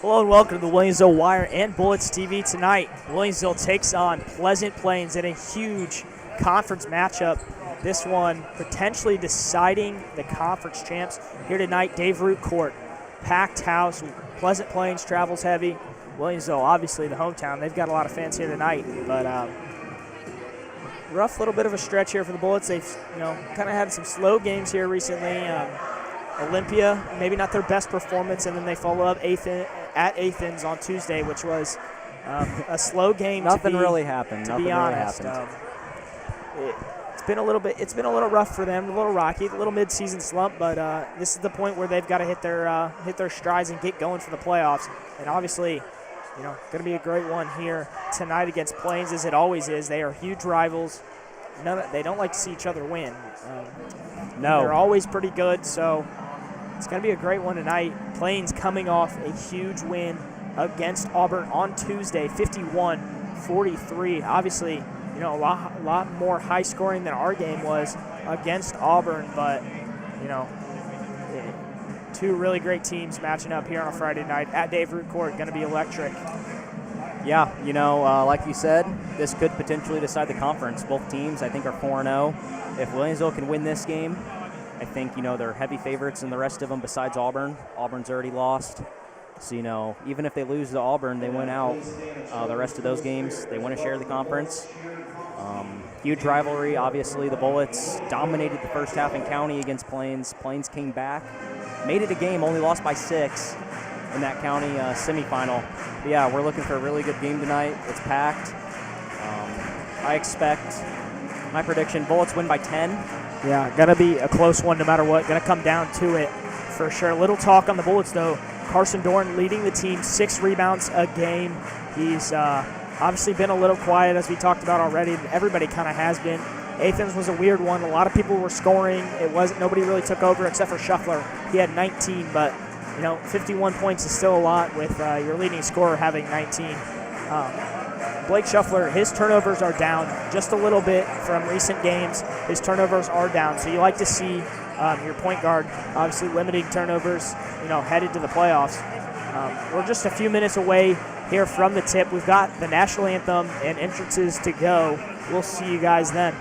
Hello and welcome to the Williamsville Wire and Bullets TV tonight. Williamsville takes on Pleasant Plains in a huge conference matchup. This one potentially deciding the conference champs. Here tonight, Dave Root Court, packed house. Pleasant Plains travels heavy. Williamsville, obviously the hometown. They've got a lot of fans here tonight, but rough little bit of a stretch here for the Bullets. They've kind of had some slow games here recently. Olympia, maybe not their best performance, and then they follow up at Athens on Tuesday, which was a slow game. Nothing really happened. To be honest, it's been a little rough for them, a little rocky, a little mid-season slump. But this is the point where they've got to hit their strides and get going for the playoffs. And obviously, going to be a great one here tonight against Plains, as it always is. They are huge rivals. They don't like to see each other win. No, they're always pretty good. So it's going to be a great one tonight. Plains coming off a huge win against Auburn on Tuesday, 51-43. Obviously, a lot more high scoring than our game was against Auburn, but two really great teams matching up here on a Friday night at Dave Root Court. Going to be electric. Yeah, like you said, this could potentially decide the conference. Both teams, I think, are 4-0. If Williamsville can win this game, I think, they're heavy favorites in the rest of them besides Auburn. Auburn's already lost. So, even if they lose to Auburn, they win out. The rest of those games, they want to share the conference. Huge rivalry, obviously. The Bullets dominated the first half in county against Plains. Plains came back, made it a game, only lost by 6 in that county semifinal. But yeah, we're looking for a really good game tonight. It's packed. I expect, my prediction, Bullets win by 10. Yeah, going to be a close one no matter what. Going to come down to it for sure. Little talk on the Bullets, though. Carson Dorn leading the team, 6 rebounds a game. He's obviously been a little quiet, as we talked about already. Everybody kind of has been. Athens was a weird one. A lot of people were scoring. Nobody really took over except for Shuffler. He had 19, but 51 points is still a lot with your leading scorer having 19. Blake Shuffler, his turnovers are down just a little bit from recent games. His turnovers are down, so you like to see your point guard obviously limiting turnovers, headed to the playoffs. We're just a few minutes away here from the tip. We've got the national anthem and entrances to go. We'll see you guys then.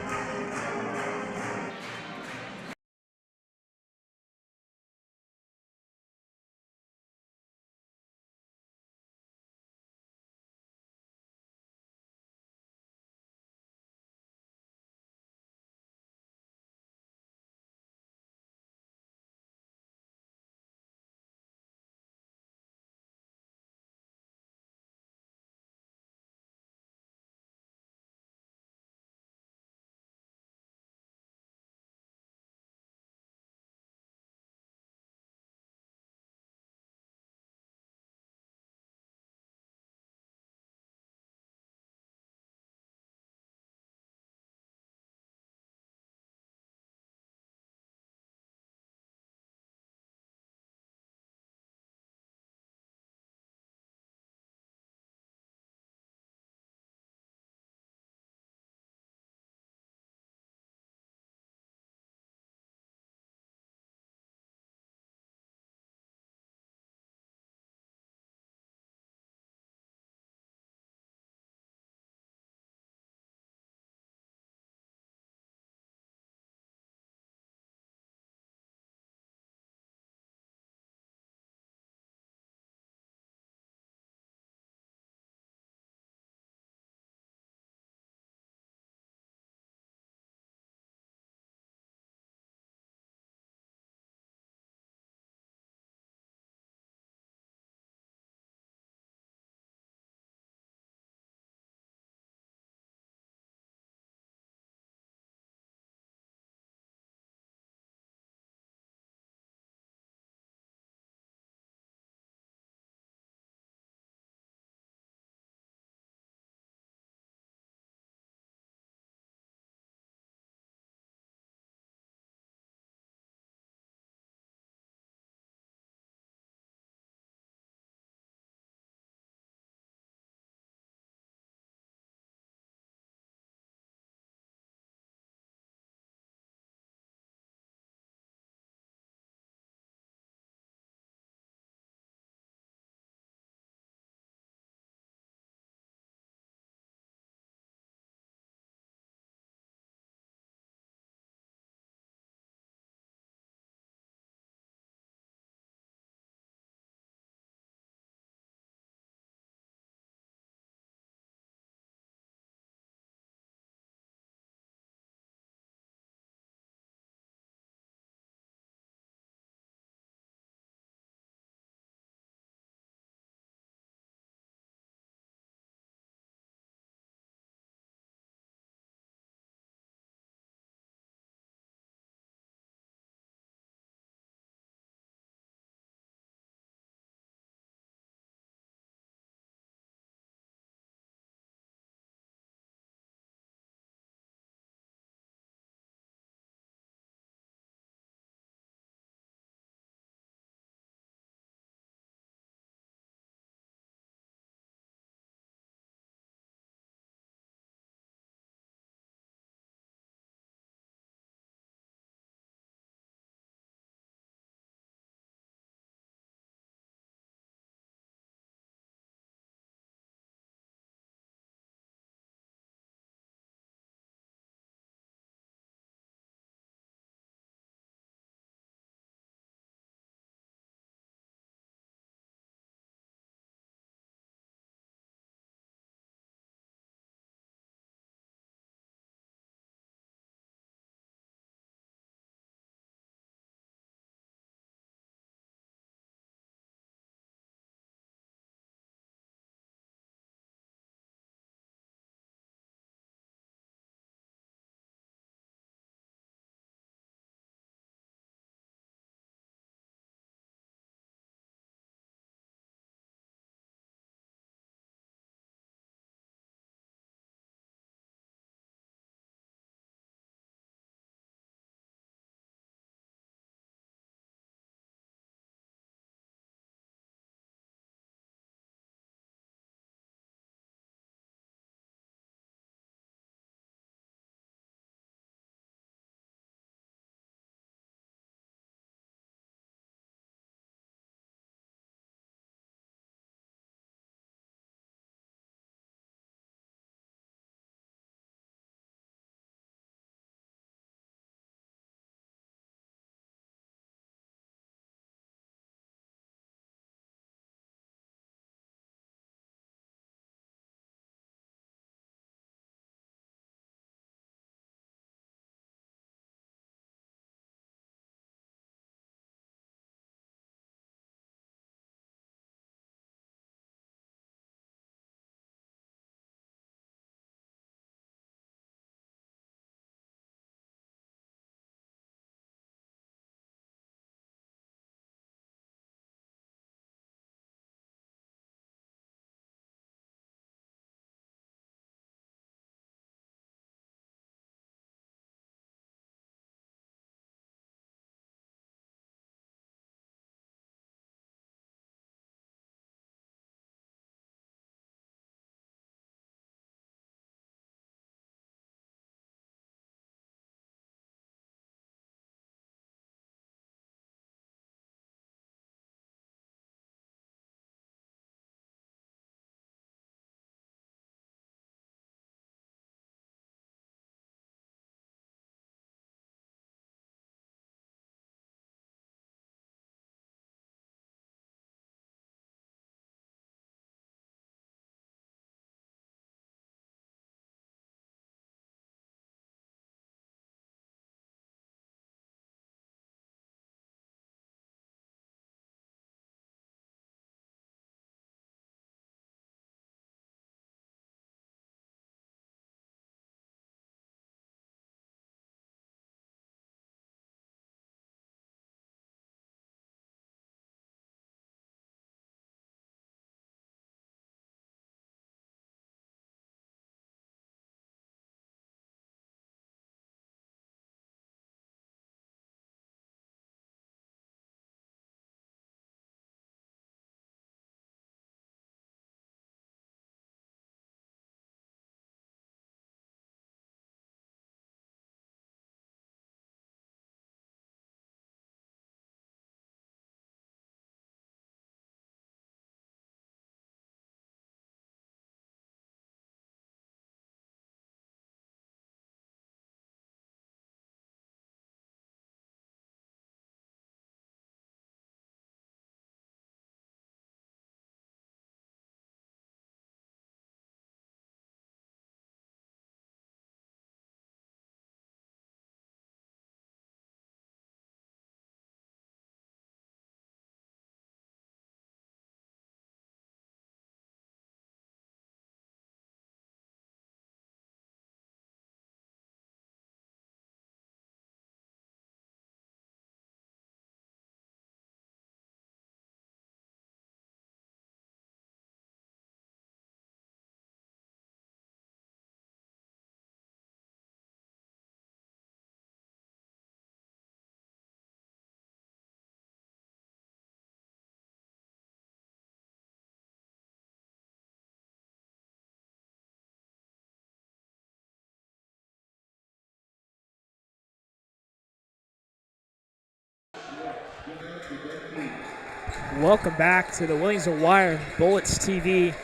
Welcome back to the Williamsville Wire Bullets TV.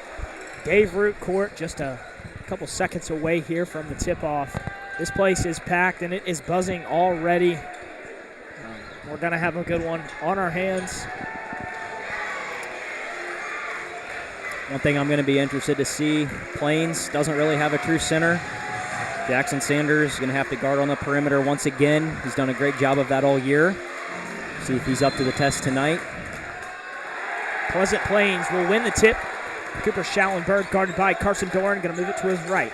Dave Root Court, just a couple seconds away here from the tip-off. This place is packed and it is buzzing already. We're going to have a good one on our hands. One thing I'm going to be interested to see, Plains doesn't really have a true center. Jackson Sanders is going to have to guard on the perimeter once again. He's done a great job of that all year. See if he's up to the test tonight. Pleasant Plains will win the tip. Cooper Schallenberg guarded by Carson Dorn, going to move it to his right.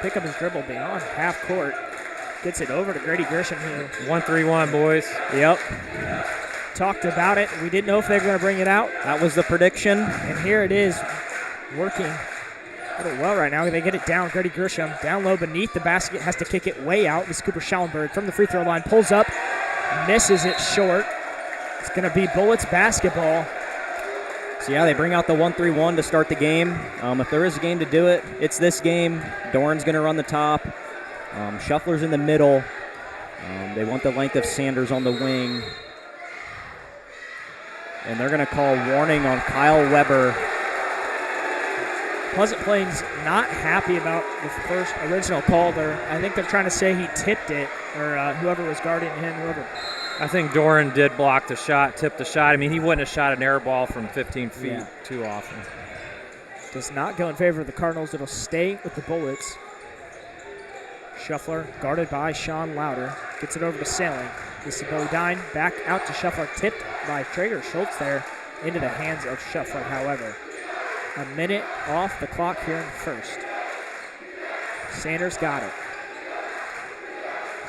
Pick up his dribble beyond half court. Gets it over to Grady Grisham here. 1-3-1, boys. Yep. Talked about it. We didn't know if they were going to bring it out. That was the prediction. And here it is, working a little well right now. They get it down. Grady Grisham down low beneath the basket. Has to kick it way out. This is Cooper Schallenberg from the free throw line. Pulls up. Misses it short. It's going to be Bullets basketball. So, yeah, they bring out the 1-3-1 to start the game. If there is a game to do it, it's this game. Dorn's going to run the top. Shuffler's in the middle. They want the length of Sanders on the wing. And they're going to call warning on Kyle Weber. Pleasant Plains not happy about the first original call there. I think they're trying to say he tipped it, or whoever was guarding him, whoever. I think Doran did block the shot, tipped the shot. I mean, he wouldn't have shot an air ball from 15 feet too often. Does not go in favor of the Cardinals. It'll stay with the Bullets. Shuffler guarded by Sean Louder. Gets it over to Sailing. This is Bodine back out to Shuffler. Tipped by Traeger Schultz there into the hands of Shuffler, however. A minute off the clock here in the first. Sanders got it.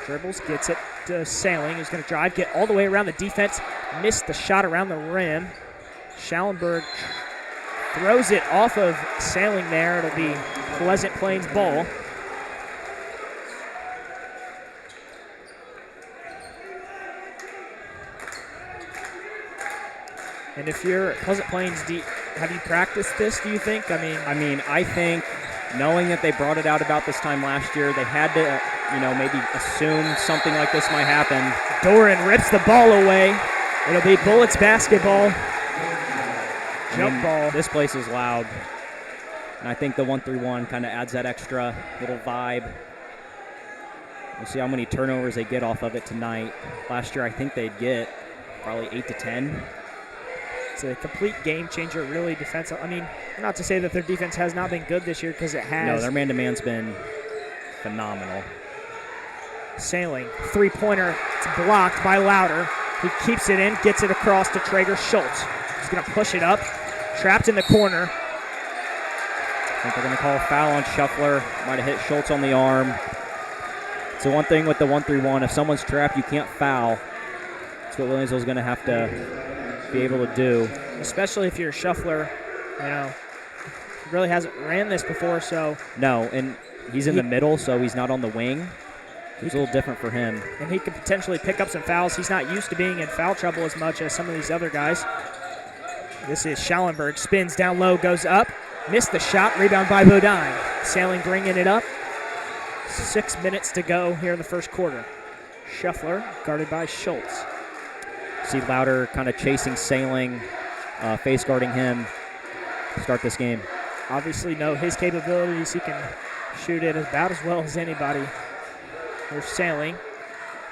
Dribbles, gets it to Sailing, who's going to drive, get all the way around the defense. Missed the shot around the rim. Schallenberg throws it off of Sailing there. It'll be Pleasant Plains ball. And if you're at Pleasant Plains, have you practiced this, do you think? I think knowing that they brought it out about this time last year, they had to, maybe assume something like this might happen. Doran rips the ball away. It'll be Bullets basketball. Jump ball. This place is loud. And I think the 1-3-1 kind of adds that extra little vibe. We'll see how many turnovers they get off of it tonight. Last year, I think they'd get probably 8 to 10. It's a complete game changer, really defensive. I mean, not to say that their defense has not been good this year, because it has. No, their man-to-man's been phenomenal. Sailing, three-pointer, it's blocked by Louder. He keeps it in, gets it across to Traeger Schultz. He's going to push it up, trapped in the corner. I think they're going to call a foul on Shuffler. Might have hit Schultz on the arm. So one thing with the 1-3-1, if someone's trapped, you can't foul. That's what Williamsville's going to have to be able to do. Especially if you're a Shuffler, really hasn't ran this before, so. No, and he's in the middle, so he's not on the wing. It's a little different for him. And he could potentially pick up some fouls. He's not used to being in foul trouble as much as some of these other guys. This is Schallenberg, spins down low, goes up, missed the shot, rebound by Bodine. Sailing bringing it up. 6 minutes to go here in the first quarter. Shuffler guarded by Schultz. See Louder kind of chasing Sailing, face guarding him to start this game. Obviously know his capabilities. He can shoot it about as well as anybody. There's Sailing.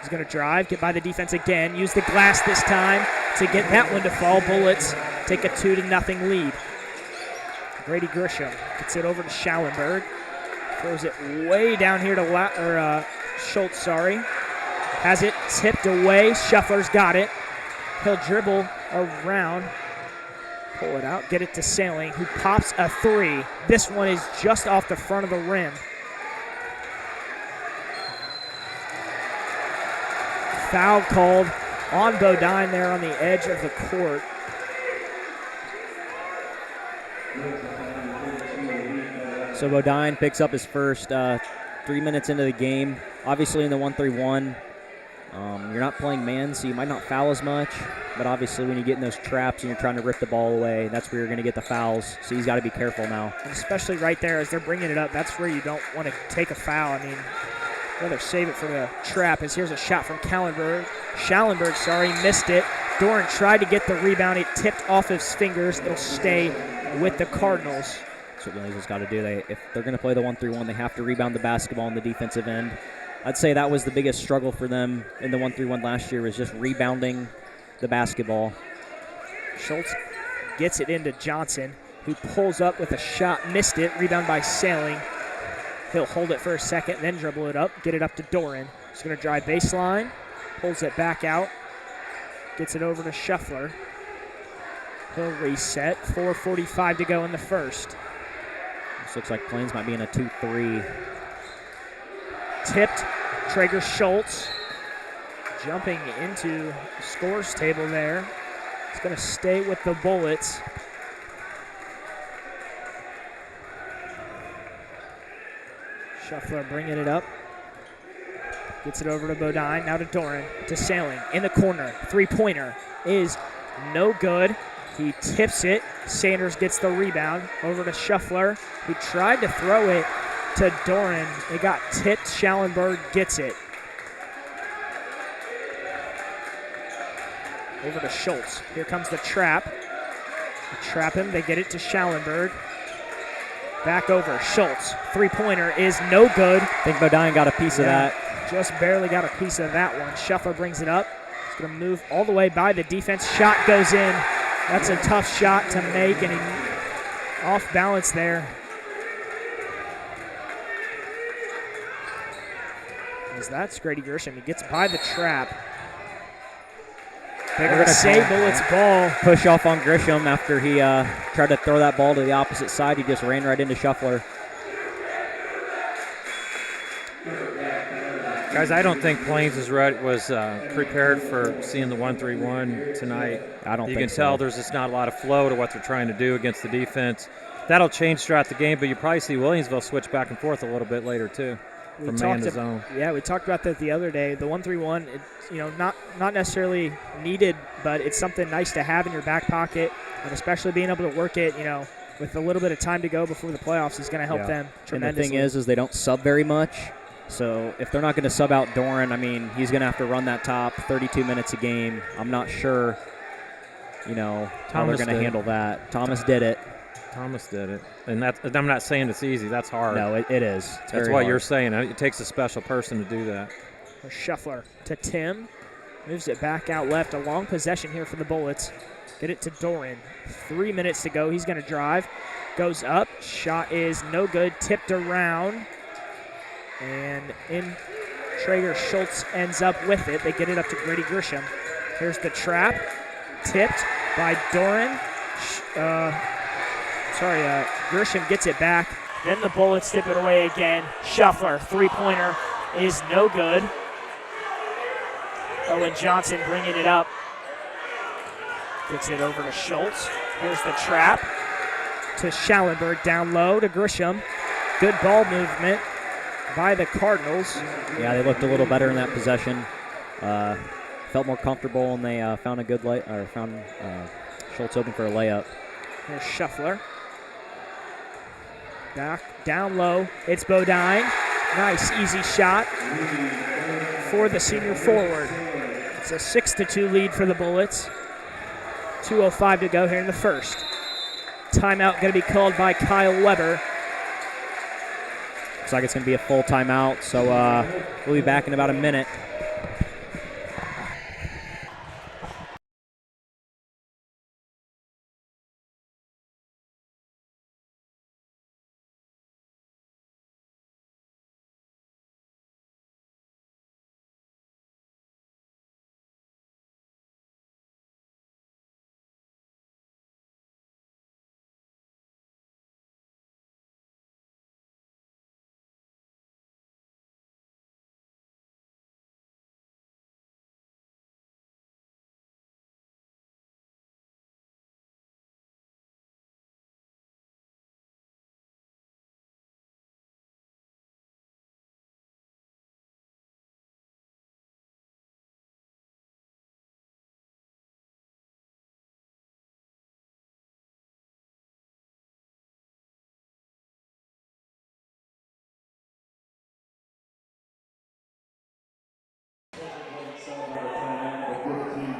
He's going to drive, get by the defense again, use the glass this time to get that one to fall. Bullets take a 2-0 lead. Grady Grisham gets it over to Schallenberg. Throws it way down here to Schultz, Has it tipped away. Shuffler's got it. He'll dribble around, pull it out, get it to Sailing, who pops a three. This one is just off the front of the rim. Foul called on Bodine there on the edge of the court. So Bodine picks up his first 3 minutes into the game. Obviously in the 1-3-1, you're not playing man, so you might not foul as much. But obviously when you get in those traps and you're trying to rip the ball away, that's where you're going to get the fouls. So he's got to be careful now. And especially right there as they're bringing it up, that's where you don't want to take a foul. I mean, rather save it for the trap. As here's a shot from Schallenberg, missed it. Doran tried to get the rebound. It tipped off his fingers. It'll stay with the Cardinals. That's what Williamsville's got to do. If they're going to play the 1-3-1, they have to rebound the basketball on the defensive end. I'd say that was the biggest struggle for them in the 1-3-1 last year, was just rebounding the basketball. Schultz gets it into Johnson, who pulls up with a shot, missed it, rebound by Sailing. He'll hold it for a second, then dribble it up, get it up to Doran. He's going to drive baseline, pulls it back out, gets it over to Shuffler. He'll reset, 4:45 to go in the first. This looks like Plains might be in a 2-3. Tipped, Traeger Schultz jumping into the scores table there. He's going to stay with the Bullets. Shuffler bringing it up. Gets it over to Bodine, now to Doran, to Sailing. In the corner, three-pointer is no good. He tips it. Sanders gets the rebound over to Shuffler, who tried to throw it to Doran. It got tipped. Schallenberg gets it. Over to Schultz. Here comes the trap. They trap him. They get it to Schallenberg. Back over. Schultz. Three-pointer is no good. I think Bodine got a piece of that. Just barely got a piece of that one. Shuffler brings it up. He's going to move all the way by the defense. Shot goes in. That's a tough shot to make, and he off balance there. As that's Grady Grisham. He gets by the trap. They're going to say Bullets ball. Push off on Grisham after he tried to throw that ball to the opposite side. He just ran right into Shuffler. Guys, I don't think Plains was prepared for seeing the 1-3-1 tonight. I don't think so. You can tell there's just not a lot of flow to what they're trying to do against the defense. That'll change throughout the game, but you probably see Williamsville switch back and forth a little bit later too, from man to zone. Yeah, we talked about that the other day. The 1-3-1, not necessarily needed, but it's something nice to have in your back pocket, and especially being able to work it, with a little bit of time to go before the playoffs is going to help them tremendously. And the thing is they don't sub very much. So if they're not going to sub out Doran, he's going to have to run that top 32 minutes a game. I'm not sure, how they're going to handle that. Thomas did it. And I'm not saying it's easy. That's hard. No, it is. That's what you're saying. It takes a special person to do that. Shuffler to Tim. Moves it back out left. A long possession here for the Bullets. Get it to Doran. 3 minutes to go. He's going to drive. Goes up. Shot is no good. Tipped around. And in Traeger Schultz ends up with it. They get it up to Grady Grisham. Here's the trap. Tipped by Doran. Grisham gets it back. Then the Bullets tip it away again. Shuffler, three-pointer is no good. Owen Johnson bringing it up. Gets it over to Schultz. Here's the trap to Schallenberg, down low to Grisham. Good ball movement by the Cardinals. Yeah, they looked a little better in that possession. Felt more comfortable, and they found Schultz open for a layup. Here's Shuffler. Back down low. It's Bodine. Nice, easy shot for the senior forward. It's a 6-2 lead for the Bullets. 2:05 to go here in the first. Timeout going to be called by Kyle Weber. Looks like it's going to be a full timeout, so we'll be back in about a minute.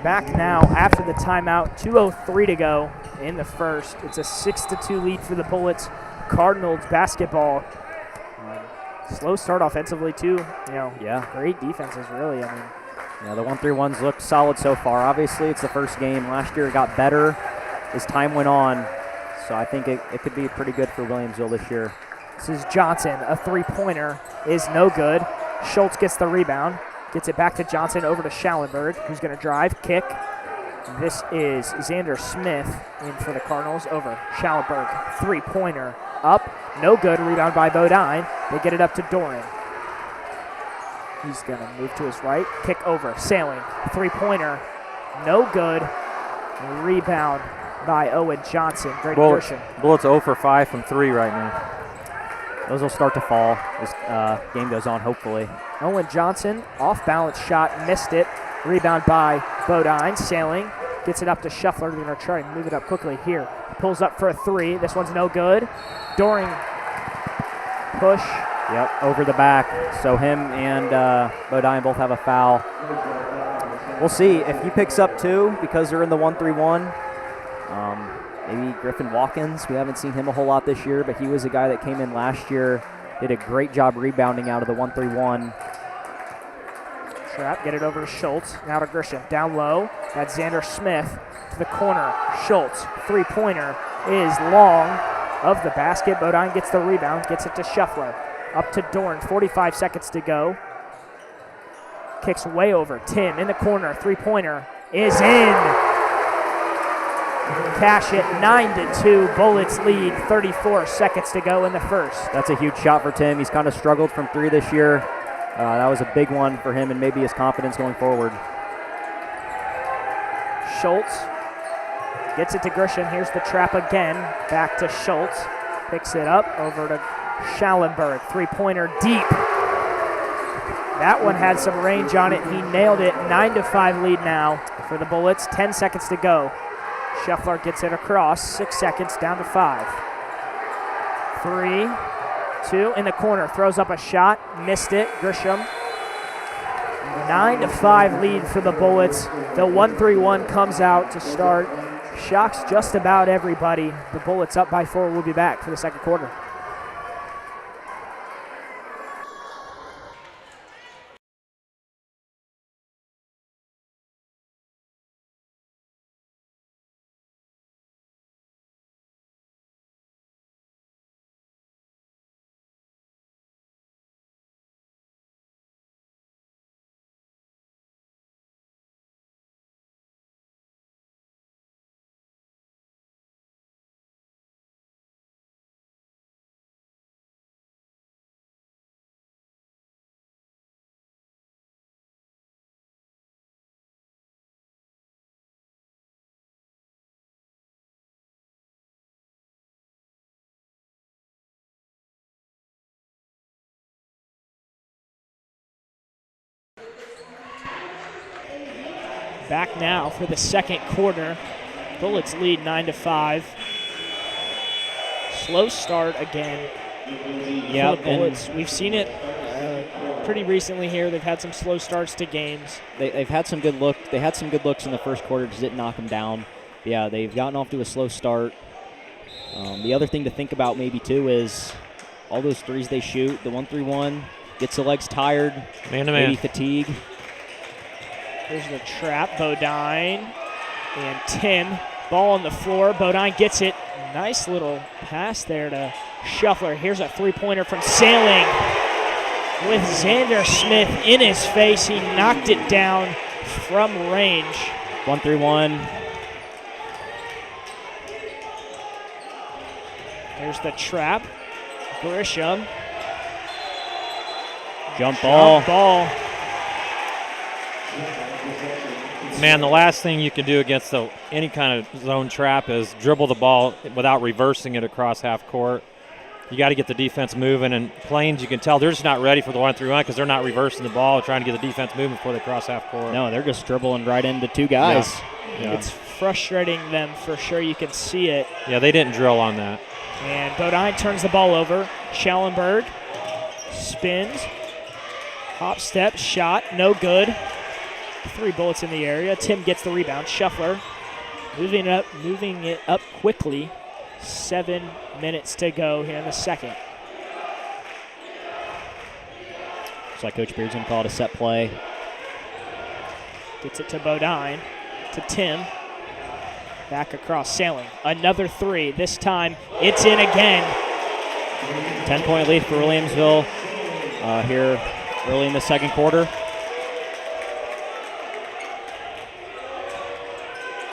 Back now after the timeout, 2:03 to go in the first. It's a 6-2 lead for the Bullets. Cardinals basketball. Slow start offensively too. Yeah. Great defenses really. Yeah, the 1-3-1s look solid so far. Obviously, it's the first game. Last year it got better as time went on. So I think it could be pretty good for Williamsville this year. This is Johnson. A three-pointer is no good. Schultz gets the rebound. Gets it back to Johnson, over to Schallenberg, who's going to drive, kick. This is Xander Smith in for the Cardinals, over Schallenberg. Three-pointer up, no good. Rebound by Bodine. They get it up to Doran. He's going to move to his right, kick over, Sailing. Three-pointer, no good. Rebound by Owen Johnson. Grady Grisham. Bullets 0 for 5 from 3 right now. Those will start to fall as game goes on, hopefully. Owen Johnson, off-balance shot, missed it. Rebound by Bodine, Sailing. Gets it up to Shuffler. They're going to try and move it up quickly here. Pulls up for a three. This one's no good. Doring, push. Yep, over the back. So him and Bodine both have a foul. We'll see if he picks up 2 because they're in the 1-3-1. Maybe Griffin Watkins. We haven't seen him a whole lot this year, but he was a guy that came in last year, did a great job rebounding out of the 1-3-1. Trap, get it over to Schultz. Now to Grisham. Down low. That's Xander Smith to the corner. Schultz, three-pointer is long of the basket. Bodine gets the rebound, gets it to Shuffler. Up to Dorn, 45 seconds to go. Kicks way over. Tim in the corner. Three-pointer is in. Cash it, 9-2. Bullets lead, 34 seconds to go in the first. That's a huge shot for Tim. He's kind of struggled from 3 this year. That was a big one for him and maybe his confidence going forward. Schultz gets it to Grisham. Here's the trap again. Back to Schultz. Picks it up over to Schallenberg. Three-pointer deep. That one had some range on it. He nailed it. 9-5 lead now for the Bullets. 10 seconds to go. Shuffler gets it across. 6 seconds, down to 5. 3, 2, in the corner. Throws up a shot. Missed it. Grisham. 9-5 lead for the Bullets. The 1-3-1 comes out to start. Shocks just about everybody. The Bullets up by 4. We'll be back for the second quarter. Back now for the second quarter. Bullets lead 9-5. Slow start again. Yeah, the Bullets. We've seen it pretty recently here. They've had some slow starts to games. They've had some good look. They had some good looks in the first quarter, just didn't knock them down. Yeah, they've gotten off to a slow start. The other thing to think about maybe too is all those threes they shoot. The 1-3-1 gets the legs tired, Man-to-man. maybe fatigue. Here's the trap. Bodine and Tim. Ball on the floor. Bodine gets it. Nice little pass there to Shuffler. Here's a three-pointer from Sailing. With Xander Smith in his face, he knocked it down from range. 1-3-1. Here's the trap. Grisham. Jump ball. Man, the last thing you can do against any kind of zone trap is dribble the ball without reversing it across half court. You got to get the defense moving, and Plains, you can tell they're just not ready for the 1-3-1 because they're not reversing the ball, trying to get the defense moving before they cross half court. No, they're just dribbling right into 2 guys. Yeah. It's frustrating them for sure. You can see it. Yeah, they didn't drill on that. And Bodine turns the ball over. Schallenberg spins. Hop step, shot, no good. 3 Bullets in the area. Tim gets the rebound. Shuffler moving it up quickly. 7 minutes to go here in the second. Looks like Coach Beard's going to call it a set play. Gets it to Bodine, to Tim. Back across, Sailing. Another 3. This time, it's in again. 10-point lead for Williamsville here early in the second quarter.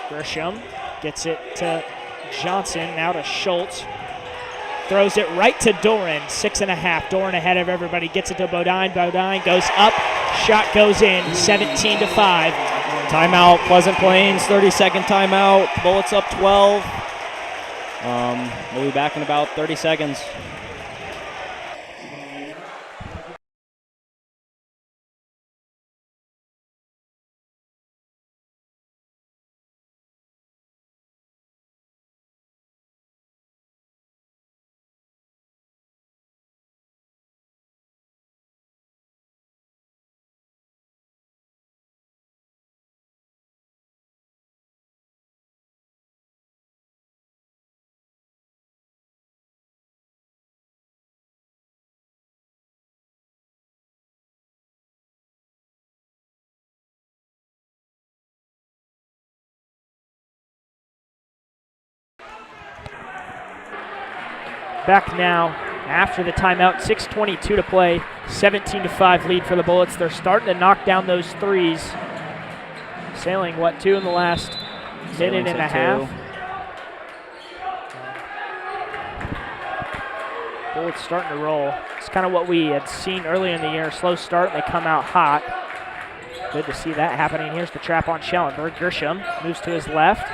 Grisham gets it to Johnson, now to Schultz. Throws it right to Doran, 6.5. Doran ahead of everybody, gets it to Bodine. Bodine goes up, shot goes in, 17-5. Timeout, Pleasant Plains, 30-second timeout. Bullets up 12. We'll be back in about 30 seconds. Back now after the timeout, 6:22 to play, 17-5 lead for the Bullets. They're starting to knock down those threes. Sailing, 2 in the last minute and a half. Bullets starting to roll. It's kind of what we had seen earlier in the year. Slow start, and they come out hot. Good to see that happening. Here's the trap on Schellenberg. Grisham moves to his left.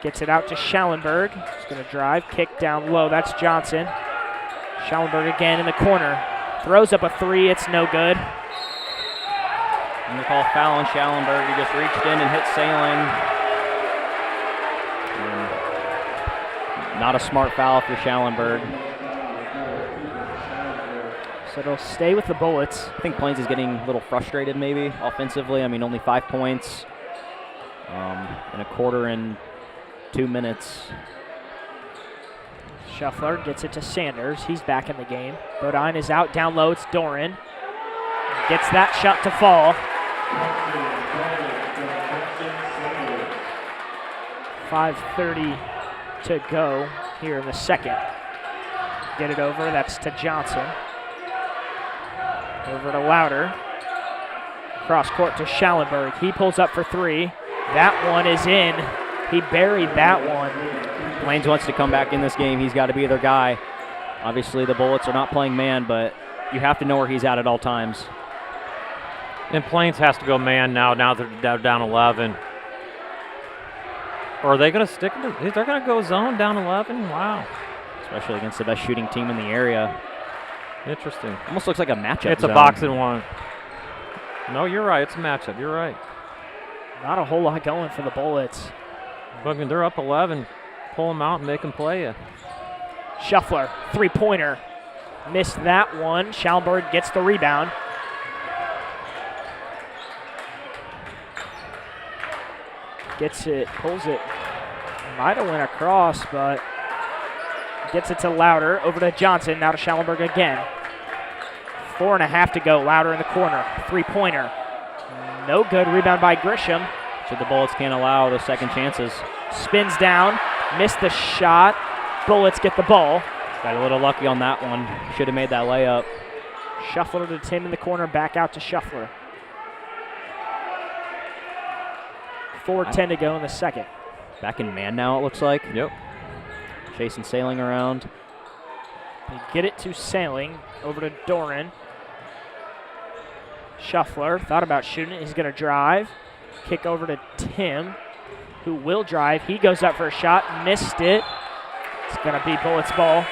Gets it out to Schallenberg. He's going to drive, kick down low. That's Johnson. Schallenberg again in the corner. Throws up a 3. It's no good. I'm going to call foul on Schallenberg. He just reached in and hit Sailing. Not a smart foul for Schallenberg. So it'll stay with the Bullets. I think Plains is getting a little frustrated maybe offensively. I mean, only 5 points in a quarter and 2 minutes. Shuffler gets it to Sanders. He's back in the game. Bodine is out down low. It's Doran. Gets that shot to fall. 5:30 to go here in the second. Get it over. That's to Johnson. Over to Louder. Cross court to Schallenberg. He pulls up for 3. That one is in. He buried that one. Plains wants to come back in this game. He's got to be their guy. Obviously, the Bullets are not playing man, but you have to know where he's at all times. And Plains has to go man now they're down 11. Or are they going to stick to – they're going to go zone down 11? Wow. Especially against the best shooting team in the area. Interesting. Almost looks like a matchup It's zone. a box and one. No, you're right. It's a matchup. You're right. Not a whole lot going for the Bullets. But I mean, they're up 11. Pull them out and make them play you. Shuffler, 3-pointer. Missed that one. Schallenberg gets the rebound. Gets it, pulls it. Might have went across, but gets it to Louder. Over to Johnson, now to Schallenberg again. 4.5 to go. Louder in the corner. 3-pointer. No good. Rebound by Grisham. So the Bullets can't allow those second chances. Spins down. Missed the shot. Bullets get the ball. Got a little lucky on that one. Should have made that layup. Shuffler to Tim in the corner. Back out to Shuffler. 4:10 to go in the second. Back in man now, it looks like. Yep. Chasing Sailing around. They get it to Sailing. Over to Doran. Shuffler thought about shooting it. He's going to drive. Kick over to Tim, who will drive. He goes up for a shot. Missed it. It's going to be Bullets' ball.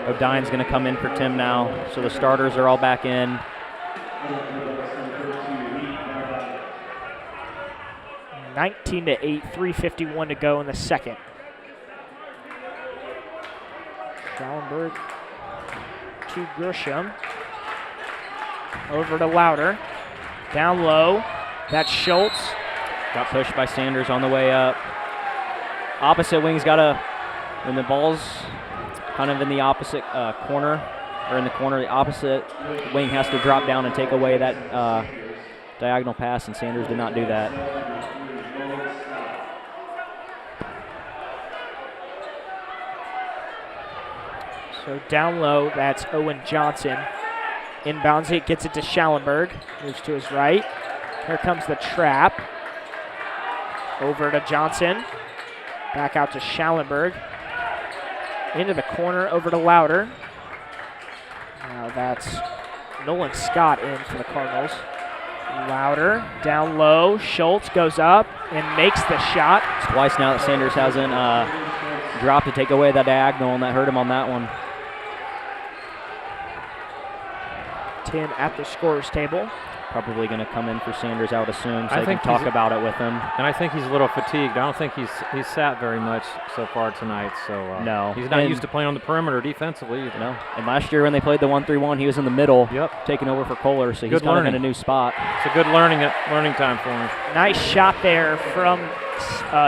O'Dine's going to come in for Tim now. So the starters are all back in. (19-8), 3:51 to go in the second. Schallenberg to Grisham. over to Louder. Down low. That's Schultz. Got pushed by Sanders on the way up. Opposite wing's got to, when the ball's kind of in the opposite corner, or in the corner, the opposite wing has to drop down and take away that diagonal pass, and Sanders did not do that. So down low, that's Owen Johnson. Inbounds it, gets it to Schallenberg. Moves to his right. Here comes the trap. Over to Johnson. Back out to Schallenberg. Into the corner, over to Louder. Now that's Nolan Scott in for the Cardinals. Louder, down low. Schultz goes up and makes the shot. It's twice now that Sanders hasn't dropped to take away that diagonal, and that hurt him on that one. Tim at the scorer's table. Probably going to come in for Sanders, I would assume, so I they think can talk about it with him. And I think he's a little fatigued. I don't think he's sat very much so far tonight. So no, he's not used to playing on the perimeter defensively either. No, and last year when they played the 1-3-1, he was in the middle, taking over for Kohler, so he's kind of in a new spot. It's a good learning time for him. Nice shot there from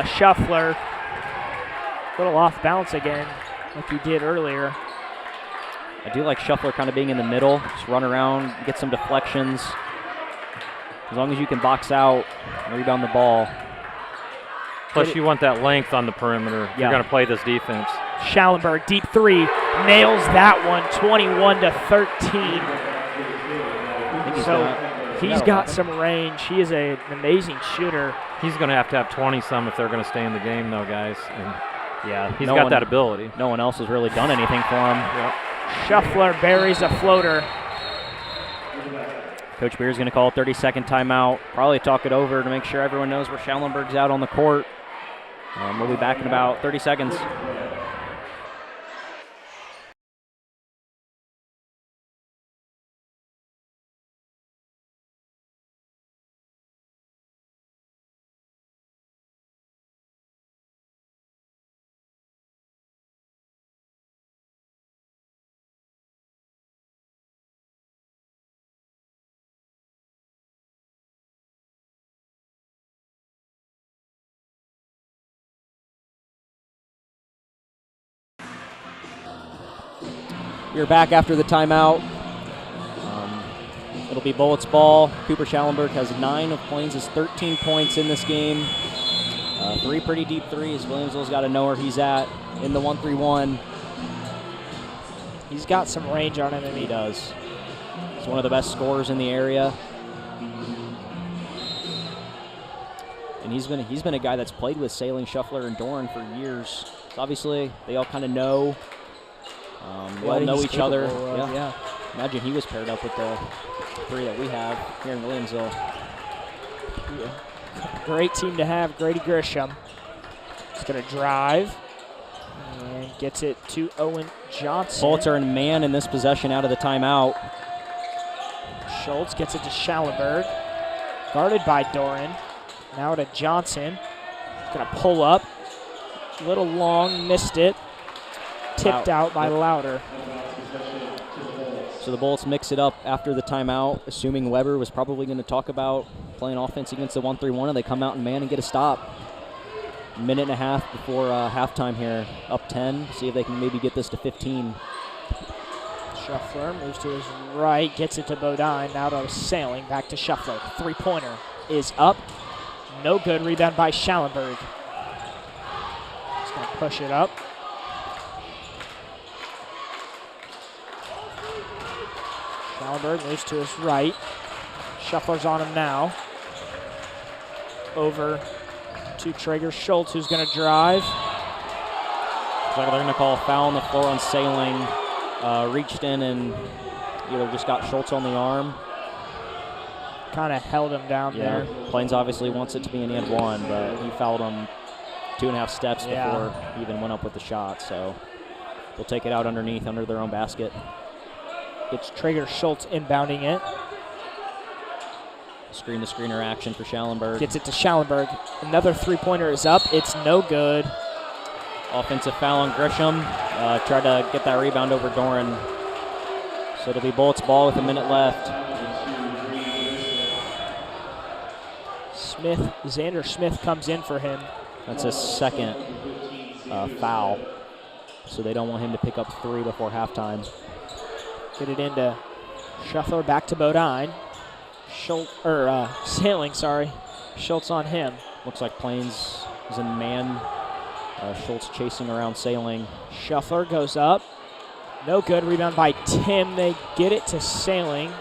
Shuffler. A little off balance again, like he did earlier. I do like Shuffler kind of being in the middle, just run around, get some deflections. As long as you can box out and rebound the ball. Plus, you want that length on the perimeter. You're going to play this defense. Schallenberg, deep three, nails that one, 21-13. So he's got some range. He is an amazing shooter. He's going to have 20-some if they're going to stay in the game, though, guys. And yeah, he's got that ability. No one else has really done anything for him. Yep. Shuffler buries a floater. Coach Beer's going to call a 30-second timeout. Probably talk it over to make sure everyone knows where Schallenberg's out on the court. We'll be back in about 30 seconds. You're back after the timeout. It'll be Bullets ball. Cooper Schallenberg has 9 of Plains' 13 points in this game. 3 pretty deep threes. Williamsville's got to know where he's at in the 1-3-1. He's got some range on him. He does. He's one of the best scorers in the area. And he's been a guy that's played with Sailing, Shuffler, and Doran for years. So obviously, they all kind of know. They all know each other. Yeah. Imagine he was paired up with the 3 that we have here in Williamsville. Yeah. Great team to have. Grady Grisham. He's going to drive and gets it to Owen Johnson. Bullets are in man in this possession out of the timeout. Schultz gets it to Schallenberg. Guarded by Doran. Now to Johnson. Going to pull up. A little long, missed it. Tipped out by Louder. So the Bullets mix it up after the timeout, assuming Weber was probably going to talk about playing offense against the 1-3-1, and they come out in man and get a stop. A minute and a half before halftime here, up 10. See if they can maybe get this to 15. Shuffler moves to his right, gets it to Bodine. Now to Sailing, back to Shuffler. Three-pointer is up. No good. Rebound by Schallenberg. Just going to push it up. Schallenberg moves to his right. Shuffler's on him now. Over to Traeger Schultz, who's going to drive. Looks like they're going to call a foul on the floor on Sailing. Reached in and either just got Schultz on the arm. Kind of held him down there. Plains obviously wants it to be an and one, but he fouled him 2.5 steps before he even went up with the shot. So they'll take it out underneath, under their own basket. It's Traeger Schultz inbounding it. Screen-to-screener action for Schallenberg. Gets it to Schallenberg. Another three-pointer is up. It's no good. Offensive foul on Grisham. Tried to get that rebound over Doran. So it'll be Bullets ball with a minute left. Xander Smith comes in for him. That's his second foul, so they don't want him to pick up 3 before halftime. Get it into Shuffler, back to Bodine. Sailing, sorry. Schultz on him. Looks like Plains is in man. Schultz chasing around Sailing. Shuffler goes up. No good. Rebound by Tim. They get it to Sailing.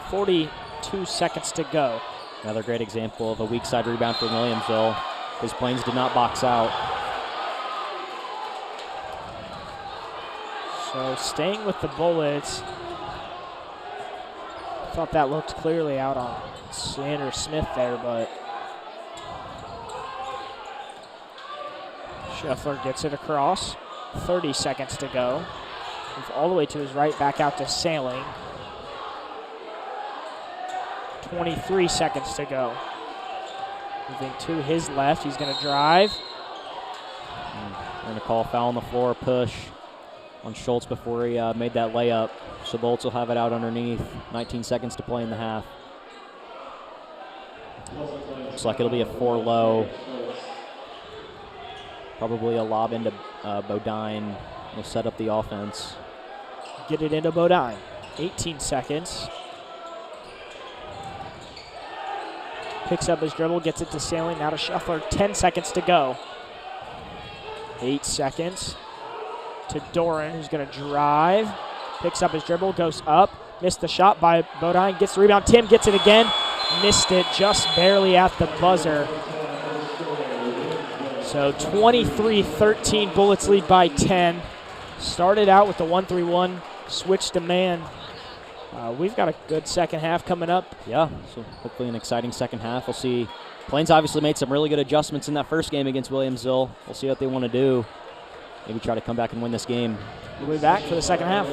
42 seconds to go. Another great example of a weak side rebound for Williamsville, because Plains did not box out. So staying with the Bullets. Thought that looked clearly out on Xander Smith there, but Shuffler gets it across. 30 seconds to go. Moves all the way to his right, back out to Sailing. 23 seconds to go. Moving to his left, he's going to drive. They're going to call a foul on the floor, push on Schultz before he made that layup. So Bolts will have it out underneath. 19 seconds to play in the half. Looks like it'll be a 4 low. Probably a lob into Bodine. Will set up the offense. Get it into Bodine. 18 seconds. Picks up his dribble, gets it to Sailing, now to Shuffler. 10 seconds to go. 8 seconds to Doran, who's going to drive. Picks up his dribble, goes up. Missed the shot by Bodine, gets the rebound. Tim gets it again. Missed it just barely at the buzzer. So 23-13, Bullets lead by 10. Started out with the 1-3-1, switch to man. We've got a good second half coming up. Yeah, so hopefully an exciting second half. We'll see. Plains obviously made some really good adjustments in that first game against Williamsville. We'll see what they want to do. Maybe try to come back and win this game. We'll be back for the second half.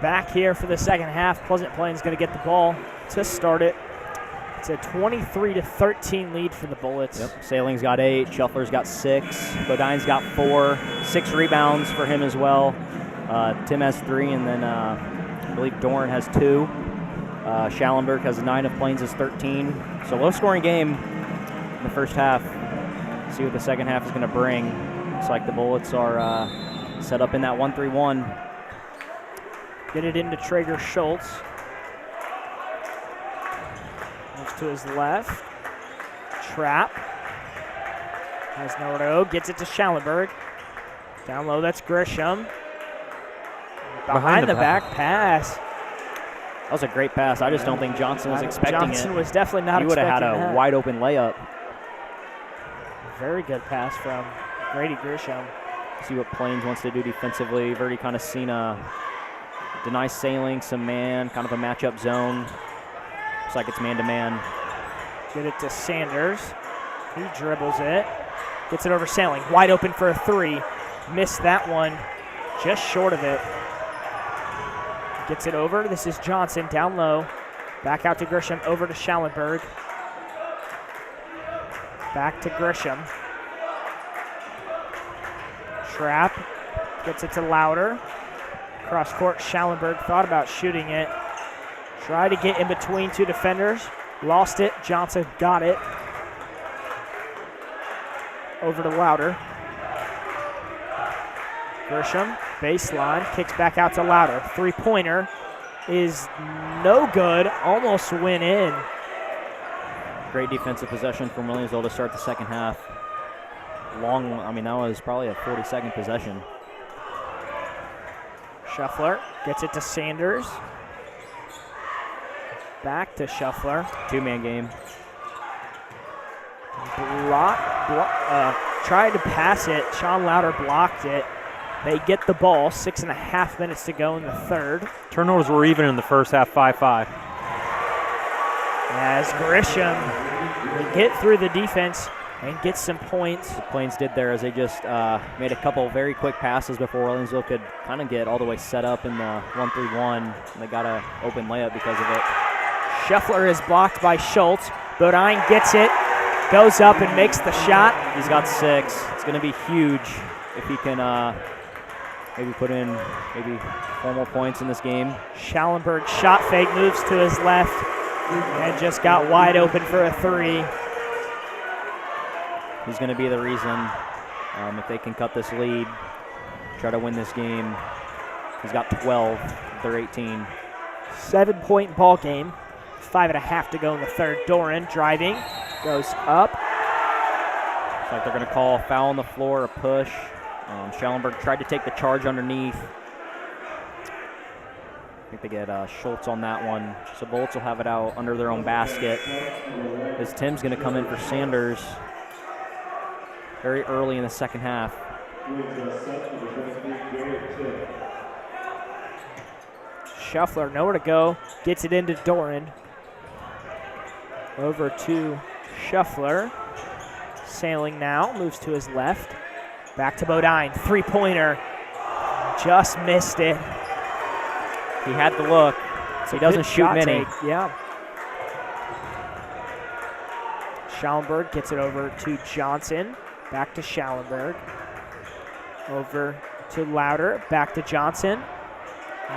Back here for the second half. Pleasant Plains going to get the ball to start it. It's a 23-13 lead for the Bullets. Yep. Saling's got 8. Shuffler's got 6. Bodine's got 4. 6 rebounds for him as well. Tim has 3, and then I believe Doran has 2. Schallenberg has 9 of Plains' 13. So low-scoring game in the first half. See what the second half is going to bring. Looks like the Bullets are set up in that 1-3-1. Get it into Traeger Schultz. Moves to his left. Trap. Has nowhere to go. Gets it to Schallenberg. Down low, that's Grisham. Behind the back pass. That was a great pass. I just don't think Johnson was expecting it. Johnson was definitely not expecting that. He would have had a wide-open layup. Very good pass from Grady Grisham. See what Plains wants to do defensively. We've already kind of seen Denai Saling, some man, kind of a matchup zone. Looks like it's man-to-man. Get it to Sanders. He dribbles it. Gets it over Saling. Wide open for a 3. Missed that one. Just short of it. Gets it over. This is Johnson down low. Back out to Grisham. Over to Schallenberg. Back to Grisham. Trap. Gets it to Louder. Cross court. Schallenberg thought about shooting it. Tried to get in between 2 defenders. Lost it. Johnson got it. Over to Louder. Grisham, baseline, kicks back out to Louder. 3-pointer is no good, almost went in. Great defensive possession from Williamsville to start the second half. That was probably a 40-second possession. Shuffler gets it to Sanders. Back to Shuffler. 2-man game. Tried to pass it. Sean Louder blocked it. They get the ball. 6.5 minutes to go in the third. Turnovers were even in the first half, 5-5. As Grisham will get through the defense and get some points. The Plains did there as they just made a couple very quick passes before Williamsville could kind of get all the way set up in the 1-3-1. And they got an open layup because of it. Shuffler is blocked by Schultz. Bodine gets it, goes up and makes the shot. He's got 6. It's going to be huge if he can maybe put in 4 more points in this game. Schallenberg shot fake, moves to his left, and just got wide open for a 3. He's going to be the reason if they can cut this lead, try to win this game. He's got 12. They're 18. 7-point ball game. 5.5 to go in the third. Doran driving, goes up. Looks like they're going to call a foul on the floor, a push. Schallenberg tried to take the charge underneath. I think they get Schultz on that one. So Bullets will have it out under their own basket. As Tim's going to come in for Sanders very early in the second half. Shuffler, nowhere to go. Gets it into Doran. Over to Shuffler. Sailing now, moves to his left. Back to Bodine, 3-pointer. Just missed it. He had the look. He doesn't shoot many. Yeah. Schallenberg gets it over to Johnson. Back to Schallenberg. Over to Louder. Back to Johnson.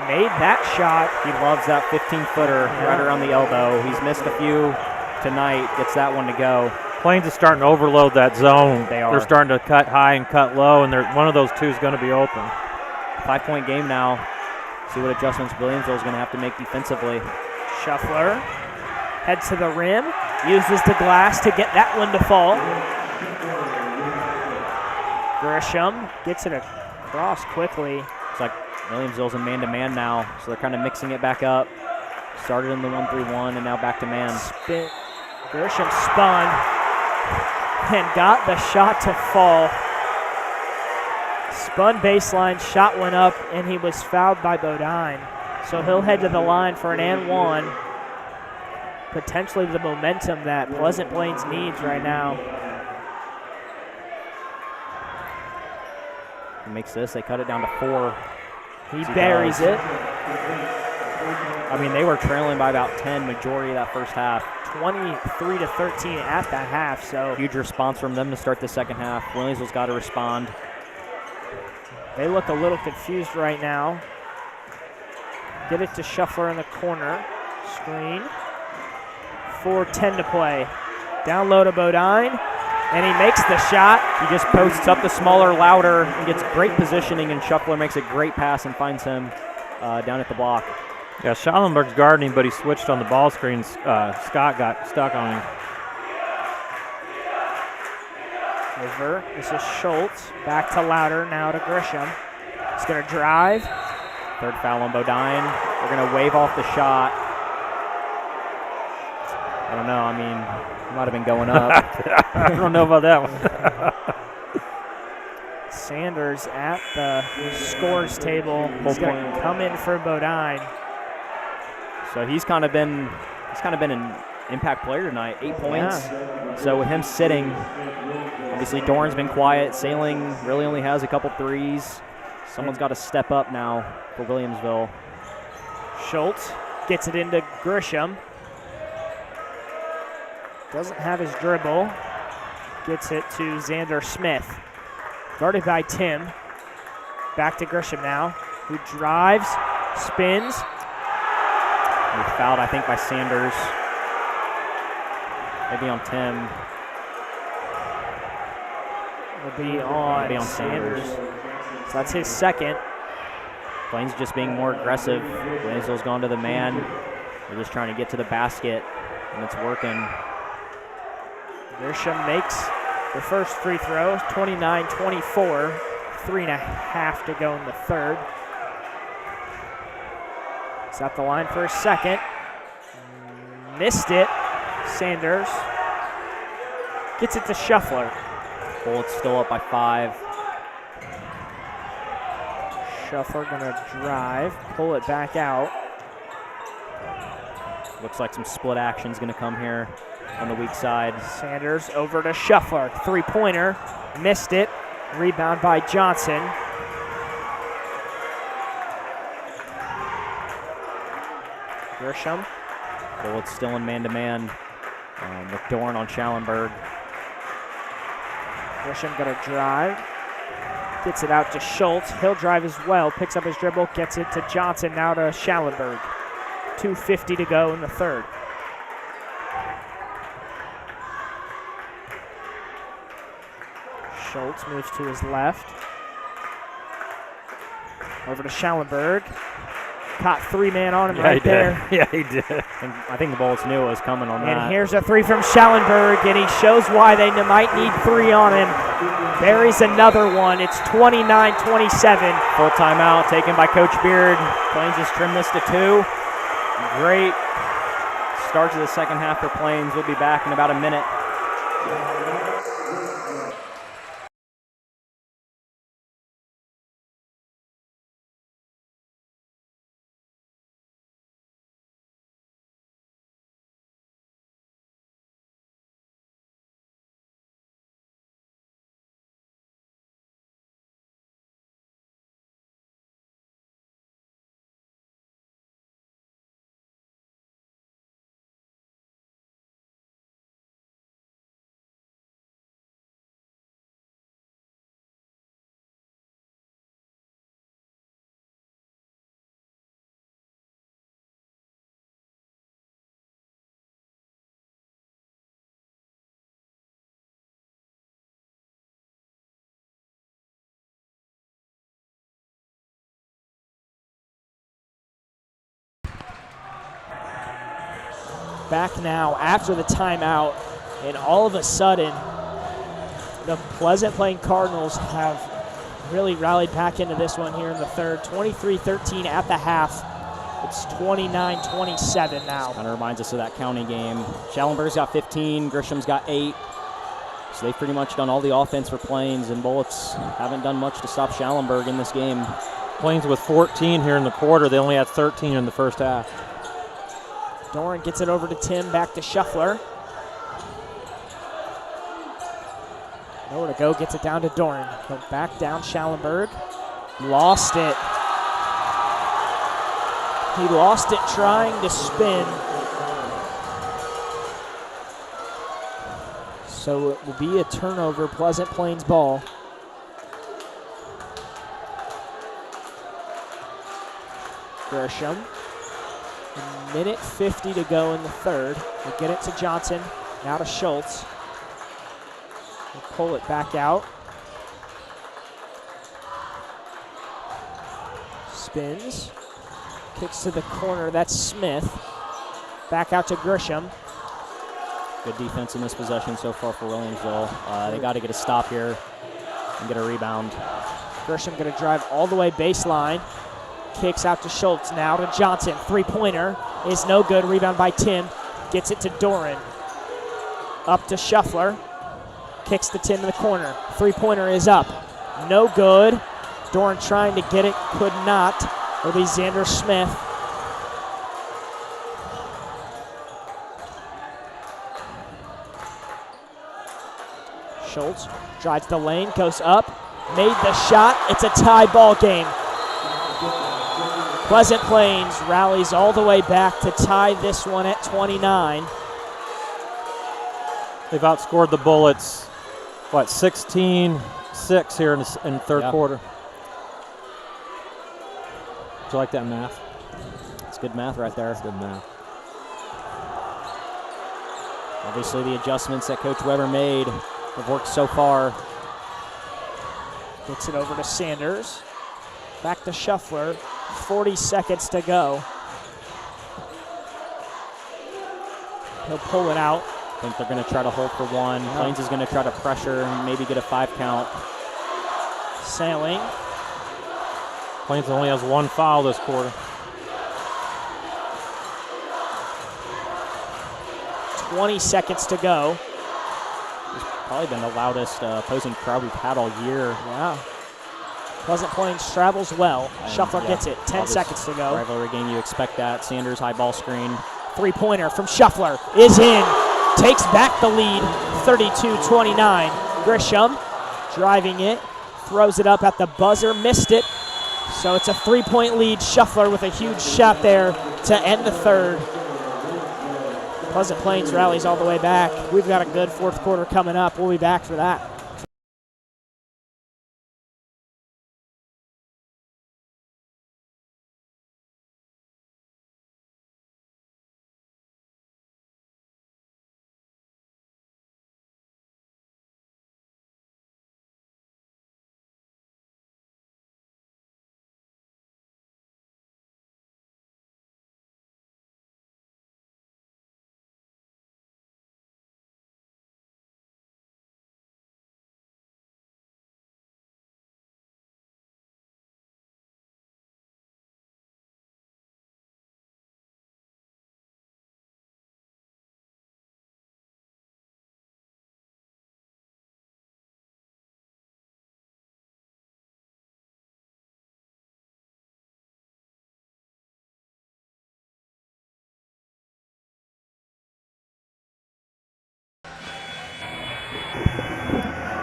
Made that shot. He loves that 15-footer right around the elbow. He's missed a few tonight. Gets that one to go. Plains is starting to overload that zone. They are. They're starting to cut high and cut low, and one of those two is going to be open. 5-point game now. See what adjustments Williamsville is going to have to make defensively. Shuffler heads to the rim, uses the glass to get that one to fall. Grisham gets it across quickly. It's like Williamsville's in man-to-man now, so they're kind of mixing it back up. Started in the 1-3-1 and now back to man. Grisham spun and got the shot to fall. Spun baseline, shot went up, and he was fouled by Bodine. So he'll head to the line for an and 1. Potentially the momentum that Pleasant Plains needs right now. He makes this, they cut it down to 4. He buries it. I mean, they were trailing by about 10 majority of that first half. 23-13 at the half, so. Huge response from them to start the second half. Williamsville's got to respond. They look a little confused right now. Get it to Shuffler in the corner. Screen. 4:10 to play. Down low to Bodine, and he makes the shot. He just posts up the smaller, louder, and gets great positioning, and Shuffler makes a great pass and finds him down at the block. Yeah, Schallenberg's guarding, but he switched on the ball screen. Scott got stuck on him. Over. This is Schultz. Back to Louder, now to Grisham. He's going to drive. Third foul on Bodine. They're going to wave off the shot. I don't know. I mean, it might have been going up. I don't know about that one. Sanders at the scores table. He's going to come in for Bodine. So he's kind of been an impact player tonight. 8 points. Yeah. So with him sitting, obviously Doran's been quiet. Sailing really only has a couple threes. Someone's got to step up now for Williamsville. Schultz gets it into Grisham. Doesn't have his dribble. Gets it to Xander Smith. Guarded by Tim. Back to Grisham now, who drives, spins. He's fouled, I think, by Sanders. Maybe on Tim. It'll be on Sanders. So that's his second. Plains just being more aggressive. Williamsville's gone to the man. They're just trying to get to the basket, and it's working. Grisham makes the first free throw, 29-24, 3.5 to go in the third. He's at the line for a second. Missed it. Sanders gets it to Shuffler. Bullets still up by 5. Shuffler gonna drive, pull it back out. Looks like some split action's gonna come here on the weak side. Sanders over to Shuffler. Three-pointer. Missed it. Rebound by Johnson. Grisham. Bullets still in man-to-man with Dorn on Schallenberg. Grisham going to drive. Gets it out to Schultz. He'll drive as well. Picks up his dribble. Gets it to Johnson. Now to Schallenberg. 2:50 to go in the third. Schultz moves to his left. Over to Schallenberg. Caught 3-man on him right there. Yeah, he did. I think the Bullets knew it was coming on that. And here's a three from Schallenberg, and he shows why they might need 3 on him. Buries another one. It's 29-27. Full timeout taken by Coach Beard. Plains has trimmed this to 2. Great start to the second half for Plains. We'll be back in about a minute. Back now after the timeout, and all of a sudden, the Pleasant Plain Cardinals have really rallied back into this one here in the third. 23-13 at the half. It's 29-27 now. Kind of reminds us of that county game. Schallenberg's got 15, Grisham's got 8. So they've pretty much done all the offense for Plains, and Bullets haven't done much to stop Schallenberg in this game. Plains with 14 here in the quarter. They only had 13 in the first half. Doran gets it over to Tim, back to Shuffler. Nowhere to go, gets it down to Doran. He'll back down Schallenberg. Lost it. He lost it trying to spin. So it will be a turnover, Pleasant Plains ball. Grisham. A minute 50 to go in the third. We'll get it to Johnson. Now to Schultz. We'll pull it back out. Spins. Kicks to the corner. That's Smith. Back out to Grisham. Good defense in this possession so far for Williamsville. They got to get a stop here and get a rebound. Grisham going to drive all the way baseline. Kicks out to Schultz, now to Johnson. Three-pointer is no good. Rebound by Tim. Gets it to Doran. Up to Shuffler. Kicks to Tim in the corner. Three-pointer is up. No good. Doran trying to get it, could not. It'll be Xander Smith. Schultz drives the lane, goes up, made the shot. It's a tie ball game. Pleasant Plains rallies all the way back to tie this one at 29. They've outscored the Bullets, 16-6 here in the third quarter. Do you like that math? It's good math right there. It's good math. Obviously the adjustments that Coach Weber made have worked so far. Gets it over to Sanders. Back to Shuffler. 40 seconds to go. He'll pull it out. I think they're going to try to hold for one. Yeah. Plains is going to try to pressure and maybe get a 5 count. Sailing. Plains only has one foul this quarter. 20 seconds to go. It's probably been the loudest opposing crowd we've had all year. Yeah. Pleasant Plains travels well. Shuffler gets it. 10 seconds to go. Rivalry game, you expect that. Sanders high ball screen. Three-pointer from Shuffler is in. Takes back the lead, 32-29. Grisham driving it. Throws it up at the buzzer. Missed it. So it's a 3-point lead. Shuffler with a huge shot there to end the third. Pleasant Plains rallies all the way back. We've got a good fourth quarter coming up. We'll be back for that.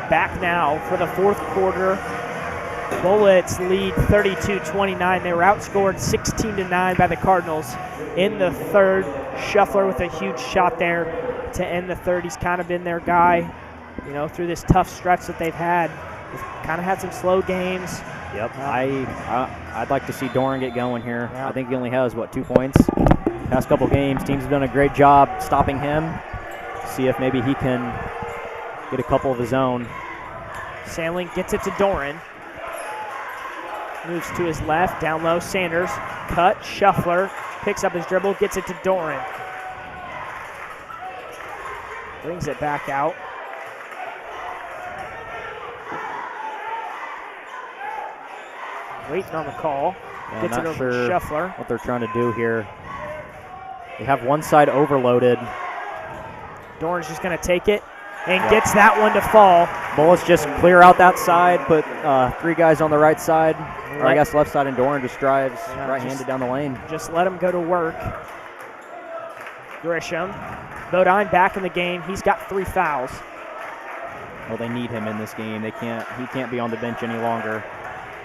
Back now for the fourth quarter. Bullets lead 32-29. They were outscored 16-9 by the Cardinals in the third. Shuffler with a huge shot there to end the third. He's kind of been their guy, through this tough stretch that they've had. They've kind of had some slow games. Yep. I'd like to see Doran get going here. Yeah. I think he only has, 2 points? Past couple games, teams have done a great job stopping him. See if maybe he can get a couple of his own. Sailing gets it to Doran. Moves to his left, down low, Sanders. Cut, Shuffler, picks up his dribble, gets it to Doran. Brings it back out. Waiting on the call. Yeah, Gets it not over to sure Shuffler. what they're trying to do here. They have one side overloaded. Doran's just going to take it and gets that one to fall. Bullets just clear out that side, put 3 guys on the right side. Or I guess left side, and Doran just drives right-handed down the lane. Just let him go to work. Grisham. Bodine back in the game. He's got 3 fouls. Well, they need him in this game. He can't be on the bench any longer.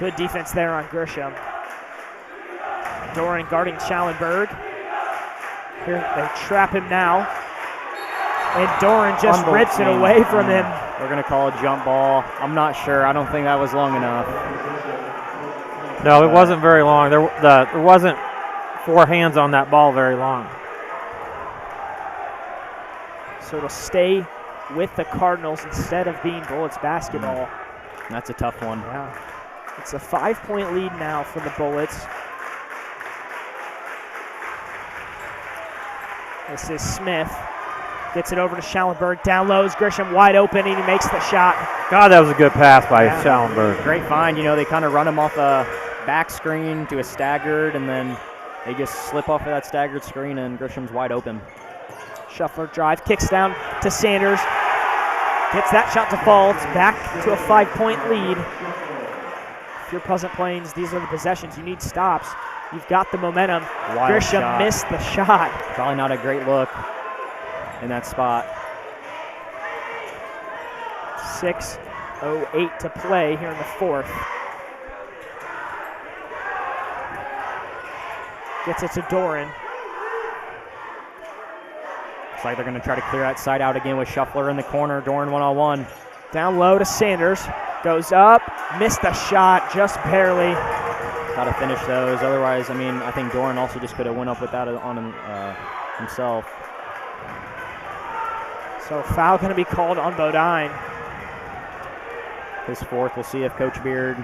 Good defense there on Grisham. Doran guarding Schallenberg. Here they trap him now. And Doran just rips it away from him. We're going to call a jump ball. I'm not sure. I don't think that was long enough. No, it wasn't very long. There wasn't 4 hands on that ball very long. So it'll stay with the Cardinals instead of being Bullets basketball. That's a tough one. Yeah. It's a 5-point lead now for the Bullets. This is Smith. Gets it over to Schallenberg. Down low is Grisham wide open, and he makes the shot. God, that was a good pass by Schallenberg. Great find. You know, they kind of run him off a back screen to a staggered, and then they just slip off of that staggered screen, and Grisham's wide open. Shuffler drive, kicks down to Sanders. Gets that shot to fall. It's back to a 5-point lead. If you're Pleasant Plains, these are the possessions. You need stops. You've got the momentum. Grisham missed the shot. Probably not a great look in that spot. 6:08 to play here in the fourth. Gets it to Doran. Looks like they're going to try to clear that side out again with Shuffler in the corner. Doran 1-on-1. Down low to Sanders. Goes up. Missed the shot just barely. Got to finish those. Otherwise, I mean, I think Doran also just could have went up with that on himself. So foul going to be called on Bodine. His fourth. We'll see if Coach Beard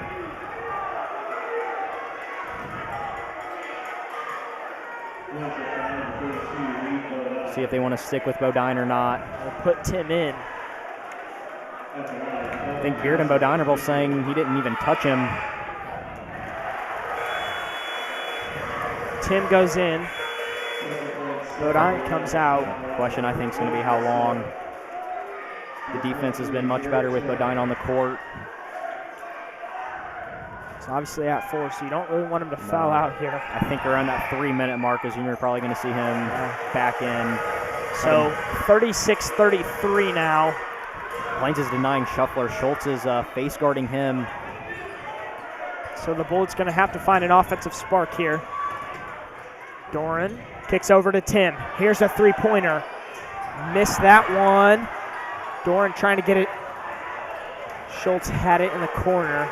see if they want to stick with Bodine or not. We'll put Tim in. I think Beard and Bodine are both saying he didn't even touch him. Tim goes in. Bodine comes out. Question, I think, is going to be how long. The defense has been much better with Bodine on the court. It's obviously at 4, so you don't really want him to foul out here. I think around that 3-minute mark is when you're probably going to see him back in. So 36-33 now. Plains is denying Shuffler. Schultz is face guarding him. So the Bullets going to have to find an offensive spark here. Doran kicks over to Tim. Here's a 3-pointer. Missed that one. Doran trying to get it. Schultz had it in the corner.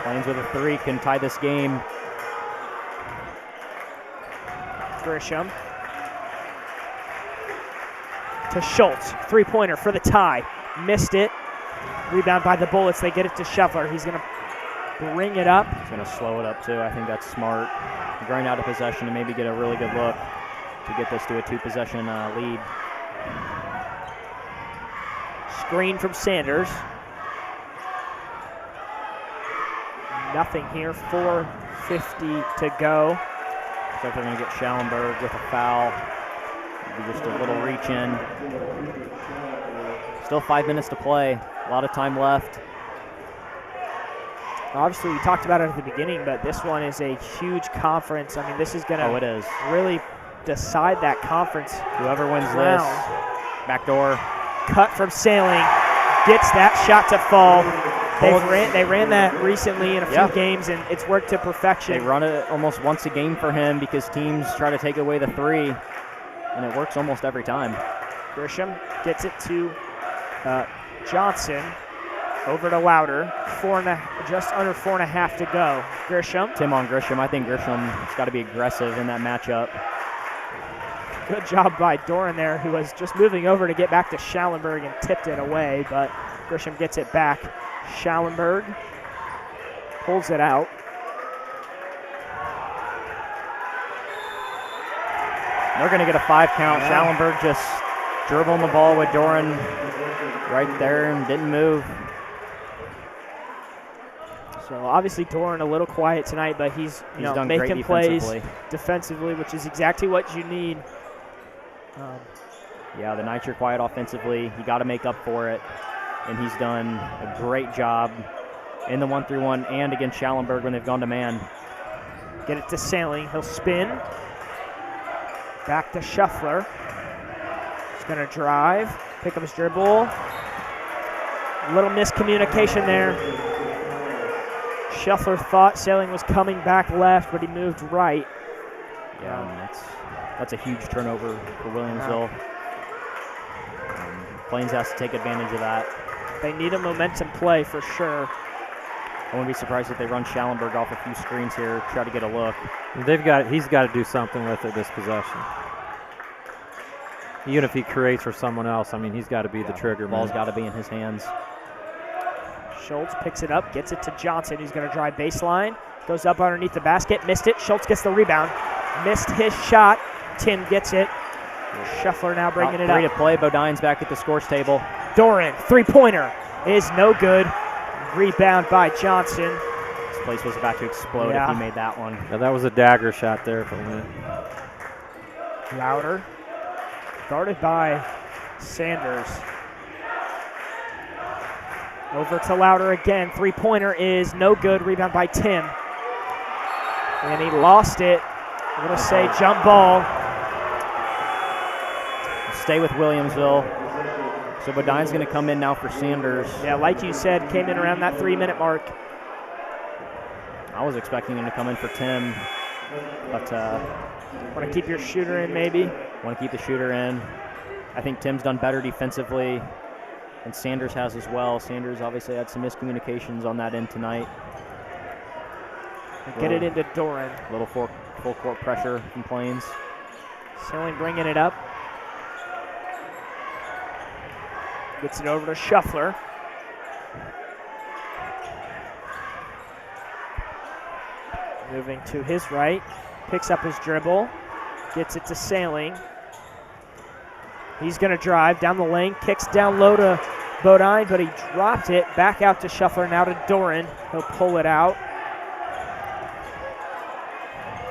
Plains with a 3 can tie this game. Grisham to Schultz. 3-pointer for the tie. Missed it. Rebound by the Bullets. They get it to Shuffler. He's going to bring it up. He's going to slow it up, too. I think that's smart. Grind out of possession and maybe get a really good look to get this to a 2-possession lead. Screen from Sanders. Nothing here. 4:50 to go. Looks like they're going to get Schallenberg with a foul. Maybe just a little reach in. Still 5 minutes to play. A lot of time left. Obviously, we talked about it at the beginning, but this one is a huge conference. I mean, this is going to really decide that conference. Whoever wins this, backdoor. Cut from Sailing. Gets that shot to fall. They ran that recently in a few games, and it's worked to perfection. They run it almost once a game for him because teams try to take away the 3, and it works almost every time. Grisham gets it to Johnson. Over to Louder. Just under 4.5 to go. Grisham. Tim on Grisham. I think Grisham's got to be aggressive in that matchup. Good job by Doran there, who was just moving over to get back to Schallenberg and tipped it away, but Grisham gets it back. Schallenberg pulls it out. They're going to get a 5 count. Yeah. Schallenberg just dribbling the ball with Doran right there and didn't move. So obviously Doran a little quiet tonight, but he's making plays defensively, which is exactly what you need. Yeah, the nights you're quiet offensively, you got to make up for it, and he's done a great job in the 1-3-1 and against Schallenberg when they've gone to man. Get it to Sailing. He'll spin. Back to Shuffler. He's going to drive, pick up his dribble. A little miscommunication there. Shuffler thought Sailing was coming back left, but he moved right. Yeah, that's a huge turnover for Williamsville. Plains has to take advantage of that. They need a momentum play for sure. I wouldn't be surprised if they run Schallenberg off a few screens here, try to get a look. He's got to do something with it this possession. Even if he creates for someone else, I mean, he's got to be the trigger. Ball's got to be in his hands. Schultz picks it up, gets it to Johnson, who's going to drive baseline. Goes up underneath the basket, missed it. Schultz gets the rebound. Missed his shot. Tim gets it. Shuffler now bringing it up. 3 to play. Bodine's back at the scores table. Doran, three-pointer is no good. Rebound by Johnson. This place was about to explode if he made that one. Yeah, that was a dagger shot there for me. Louder. Guarded by Sanders. Over to Louder again. Three-pointer is no good. Rebound by Tim. And he lost it. I'm going to say jump ball. Stay with Williamsville. So Bodine's going to come in now for Sanders. Yeah, like you said, came in around that 3-minute mark. I was expecting him to come in for Tim, but want to keep your shooter in maybe? Want to keep the shooter in. I think Tim's done better defensively, and Sanders has as well. Sanders obviously had some miscommunications on that end tonight. Get it into Doran. A little full court pressure from Plains. Silling bringing it up. Gets it over to Shuffler. Moving to his right. Picks up his dribble. Gets it to Sailing. He's going to drive down the lane. Kicks down low to Bodine, but he dropped it. Back out to Shuffler, now to Doran. He'll pull it out.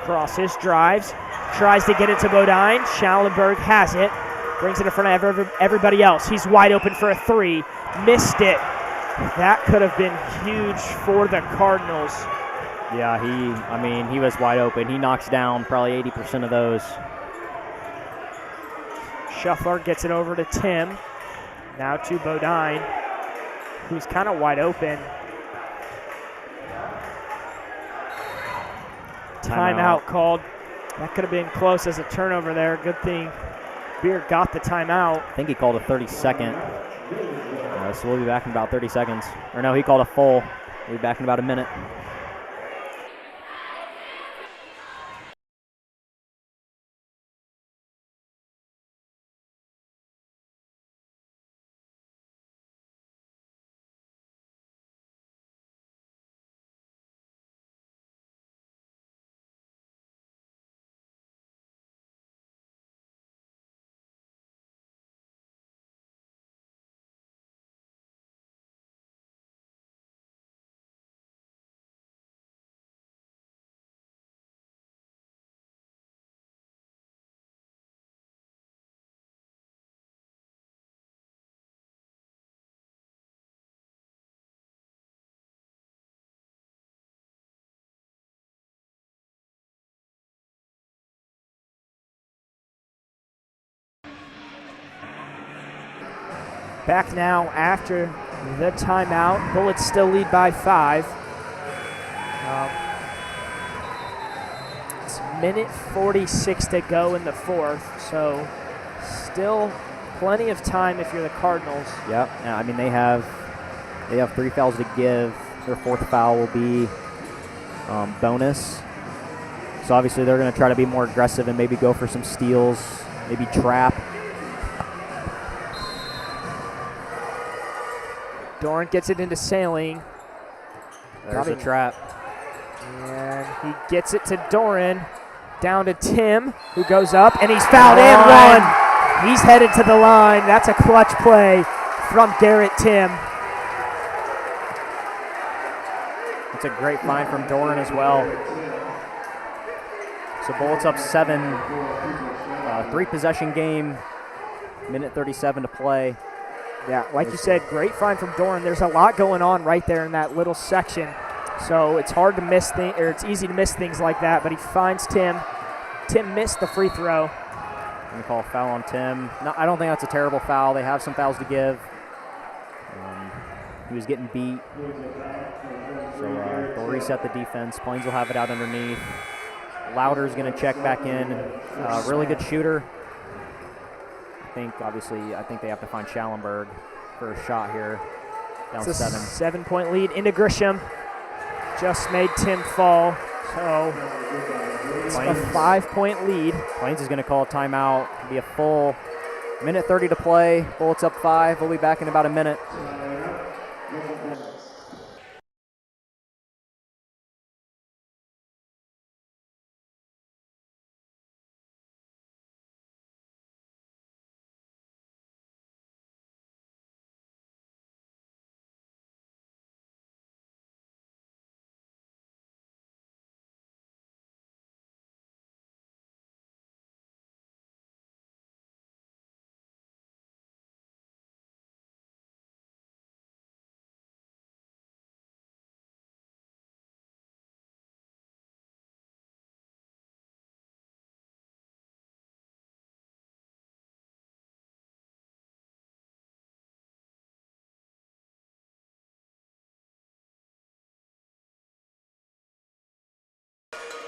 Crosses, drives. Tries to get it to Bodine. Schallenberg has it. Brings it in front of everybody else. He's wide open for a three. Missed it. That could have been huge for the Cardinals. Yeah, he was wide open. He knocks down probably 80% of those. Shuffler gets it over to Tim. Now to Bodine, who's kind of wide open. Timeout called. That could have been close as a turnover there. Good thing Beer got the timeout. I think he called a 30-second. So we'll be back in about 30 seconds. Or no, he called a full. We'll be back in about a minute. Back now after the timeout. Bullets still lead by 5. It's minute 46 to go in the fourth, so still plenty of time if you're the Cardinals. Yep. Yeah, I mean, they have 3 fouls to give. Their 4th foul will be bonus. So obviously they're going to try to be more aggressive and maybe go for some steals, maybe trap. Doran gets it into Sailing. There's a trap. And he gets it to Doran. Down to Tim, who goes up, and he's fouled and one. He's headed to the line. That's a clutch play from Garrett Tim. It's a great find from Doran as well. So Bullets up 7. 3-possession game. Minute 37 to play. Yeah, like you said, great find from Doran. There's a lot going on right there in that little section. So it's hard to miss things, or it's easy to miss things like that, but he finds Tim. Tim missed the free throw. I'm going to call a foul on Tim. No, I don't think that's a terrible foul. They have some fouls to give. He was getting beat. So they'll reset the defense. Plains will have it out underneath. Lauder's going to check back in. Really good shooter. I think they have to find Schallenberg for a shot here. Down It's a 7. 7-point lead into Grisham. Just made Tim fall. So it's a 5-point lead. Plains is going to call a timeout. It'll be a full minute 30 to play. Bullets up 5. We'll be back in about a minute.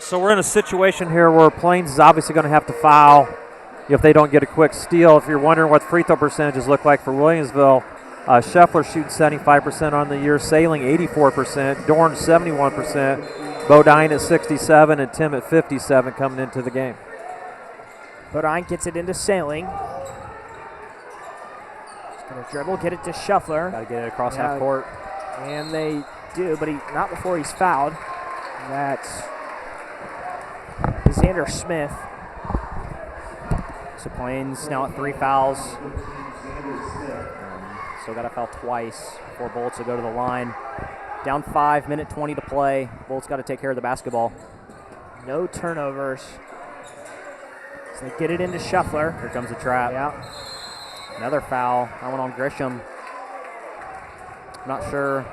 So we're in a situation here where Plains is obviously going to have to foul if they don't get a quick steal. If you're wondering what free throw percentages look like for Williamsville, Scheffler shooting 75% on the year, Sailing 84%, Dorn 71%, Bodine at 67, and Tim at 57 coming into the game. Bodine gets it into Sailing. He's going to dribble, get it to Scheffler. Got to get it across half court. And they do, but not before he's fouled. That's Xander Smith. So Plains now at 3 fouls. Still got to foul twice before Bullets will go to the line. Down 5, minute 20 to play. Bullets got to take care of the basketball. No turnovers. So they get it into Scheffler. Here comes the trap. Yeah. Another foul. That one on Grisham. Not sure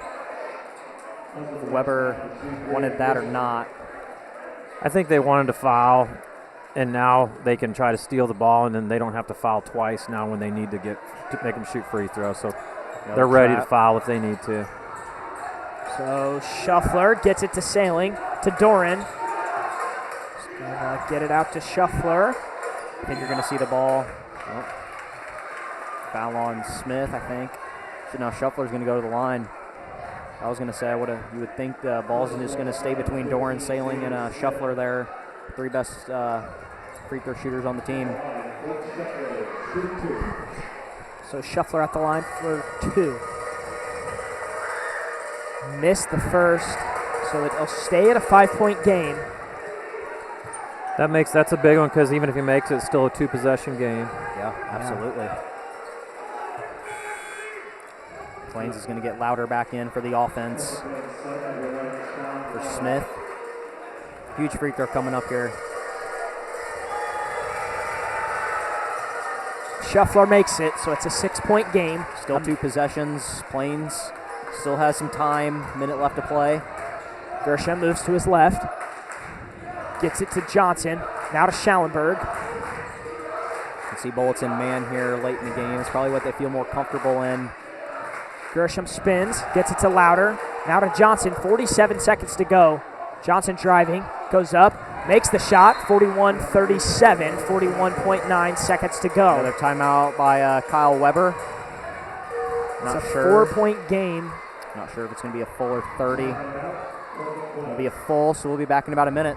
if Weber wanted that or not. I think they wanted to foul, and now they can try to steal the ball, and then they don't have to foul twice now when they need to make them shoot free throws. So they're ready to foul if they need to. So Scheffler gets it to Sailing, to Doran. Just gonna get it out to Scheffler. I think you're going to see the ball. Oh. Foul on Smith, I think. So now Scheffler's going to go to the line. I was going to say, you would think the ball's just going to stay between Doran, Sailing, and Scheffler there. 3 best free throw shooters on the team. So Scheffler at the line for 2. Missed the first, so it'll stay at a 5-point game. That's a big one because even if he makes it, it's still a 2-possession game. Yeah, absolutely. Plains is going to get Lauder back in for the offense. For Smith. Huge free throw coming up here. Scheffler makes it, so it's a 6-point game. Still 2 possessions. Plains still has some time. Minute left to play. Grisham moves to his left. Gets it to Johnson. Now to Schallenberg. You can see Bullets in man here late in the game. It's probably what they feel more comfortable in. Grisham spins, gets it to Lauder. Now to Johnson, 47 seconds to go. Johnson driving, goes up, makes the shot, 41-37, 41.9 seconds to go. Another timeout by Kyle Weber. It's a 4-point game. Not sure if it's going to be a full or 30. It'll be a full, so we'll be back in about a minute.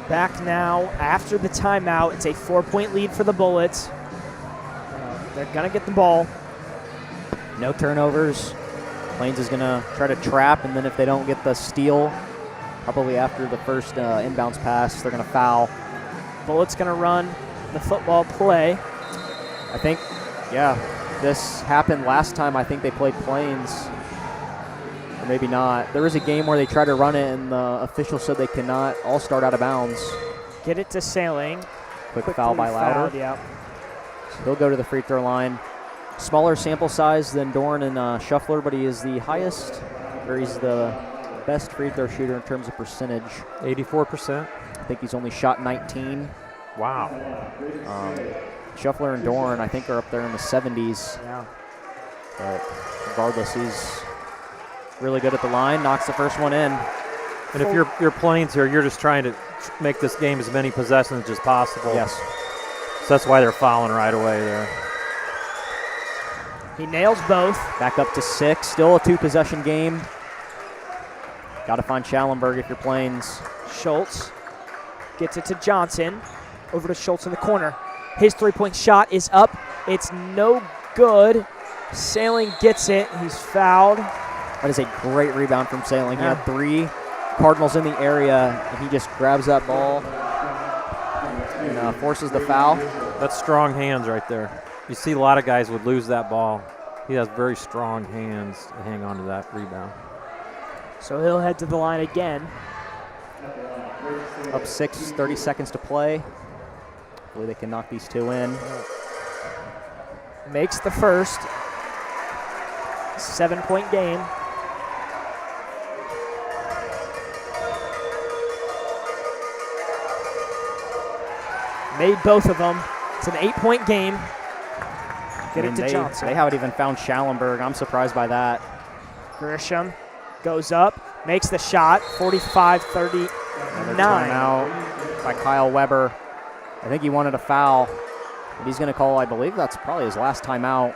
Back now after the timeout. It's a 4-point lead for the Bullets. They're going to get the ball. No turnovers. Plains is going to try to trap, and then if they don't get the steal, probably after the first inbounds pass, they're going to foul. Bullets going to run the football play. I think, yeah, this happened last time I think they played Plains. Or maybe not. There was a game where they tried to run it, and the official said they cannot all start out of bounds. Get it to Sailing. Quick foul by Louder. Fouled, yeah. So he'll go to the free throw line. Smaller sample size than Dorn and Shuffler, but he is the highest, or he's the best free throw shooter in terms of percentage. 84%. I think he's only shot 19. Wow. Shuffler and Dorn, I think, are up there in the 70s. Yeah. But regardless, he's really good at the line. Knocks the first one in. And if you're Plains here, you're just trying to make this game as many possessions as possible. Yes. So that's why they're fouling right away there. He nails both. Back up to 6. Still a 2-possession game. Got to find Schallenberg if you're Plains. Schultz gets it to Johnson. Over to Schultz in the corner. His three-point shot is up. It's no good. Sailing gets it. He's fouled. That is a great rebound from Sailing. He had 3 Cardinals in the area, and he just grabs that ball and forces the foul. That's strong hands right there. You see a lot of guys would lose that ball. He has very strong hands to hang on to that rebound. So he'll head to the line again. Up 6, 30 seconds to play. Hopefully they can knock these 2 in. Makes the first. 7-point game. Made both of them. It's an 8-point game. Get it to Johnson. They haven't even found Schallenberg. I'm surprised by that. Grisham goes up, makes the shot, 45-39. Timeout by Kyle Weber. I think he wanted a foul. And he's going to call, I believe that's probably his last timeout.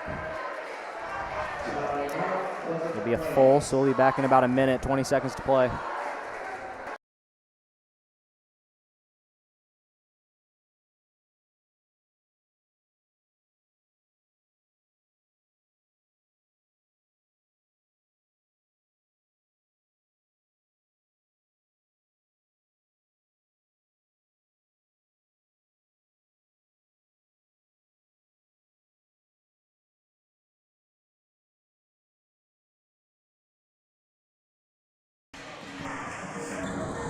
It'll be a full, so we'll be back in about a minute, 20 seconds to play.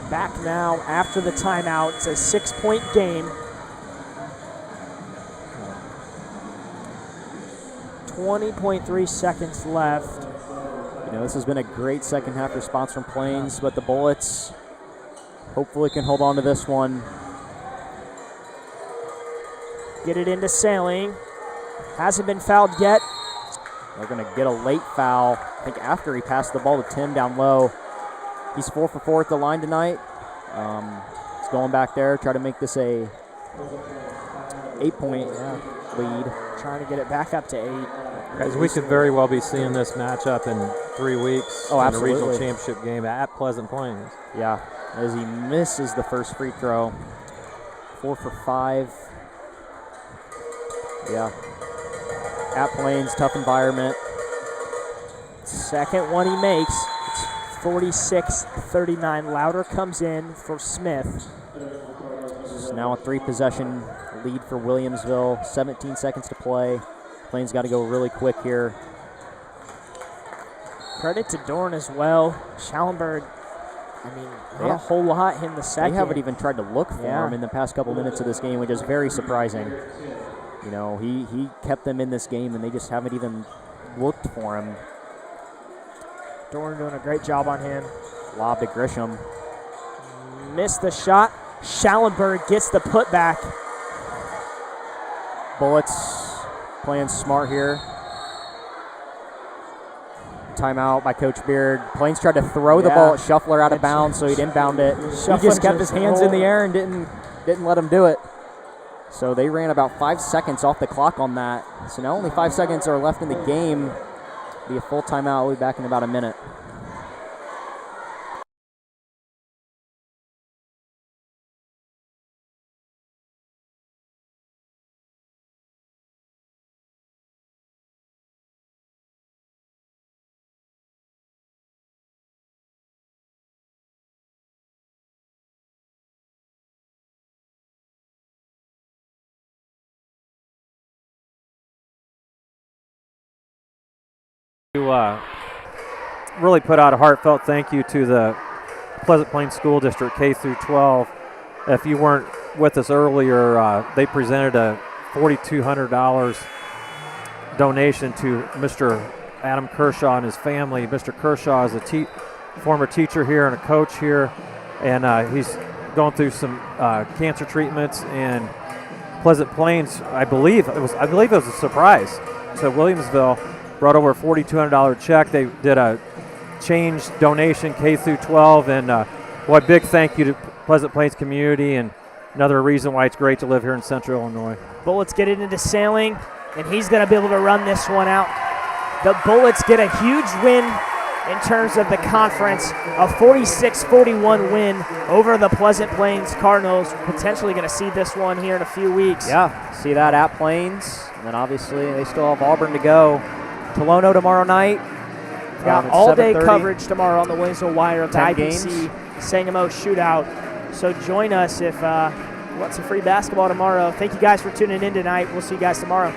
Back now after the timeout. It's a 6-point game. 20.3 seconds left. You know, this has been a great second half response from Plains, but the Bullets hopefully can hold on to this one. Get it into Sailing. Hasn't been fouled yet. They're going to get a late foul, I think after he passed the ball to Tim down low. He's 4 for 4 at the line tonight. He's going back there, try to make this a 8-point lead. Trying to get it back up to 8. Because we could very well be seeing this matchup in 3 weeks. Oh, in the regional absolutely. championship game at Pleasant Plains. Yeah, as he misses the first free throw. 4 for 5. Yeah. At Plains, tough environment. Second one he makes. It's 46-39. Louder comes in for Smith. This is now a 3-possession lead for Williamsville. 17 seconds to play. Plains got to go really quick here. Credit to Dorn as well. Schallenberg, I mean, not a whole lot in the second. They haven't even tried to look for him in the past couple minutes of this game, which is very surprising. You know, he kept them in this game, and they just haven't even looked for him. Dorn doing a great job on him. Lob to Grisham. Missed the shot. Schallenberg gets the putback. Bullets playing smart here. Timeout by Coach Beard. Plains tried to throw the ball at Shuffler out of bounds, so he'd inbound it. He just kept his hands in the air and didn't let him do it. So they ran about 5 seconds off the clock on that. So now only 5 seconds are left in the game. Be a full timeout. We'll be back in about a minute. To really put out a heartfelt thank you to the Pleasant Plains School District K through 12. If you weren't with us earlier, they presented a $4,200 donation to Mr. Adam Kershaw and his family. Mr. Kershaw is a former teacher here and a coach here, and he's going through some cancer treatments. And Pleasant Plains, I believe it was a surprise to Williamsville. Brought over a $4,200 check. They did a change donation K through 12, and what big thank you to Pleasant Plains community, and another reason why it's great to live here in Central Illinois. Bullets get it into Sailing, and he's going to be able to run this one out. The Bullets get a huge win in terms of the conference, a 46-41 win over the Pleasant Plains Cardinals. Potentially going to see this one here in a few weeks. Yeah, see that at Plains, and then obviously they still have Auburn to go. Tolono tomorrow night. Got all-day coverage tomorrow on the Williamsville Wire of the IPC Sangamo Shootout. So join us if you want some free basketball tomorrow. Thank you guys for tuning in tonight. We'll see you guys tomorrow.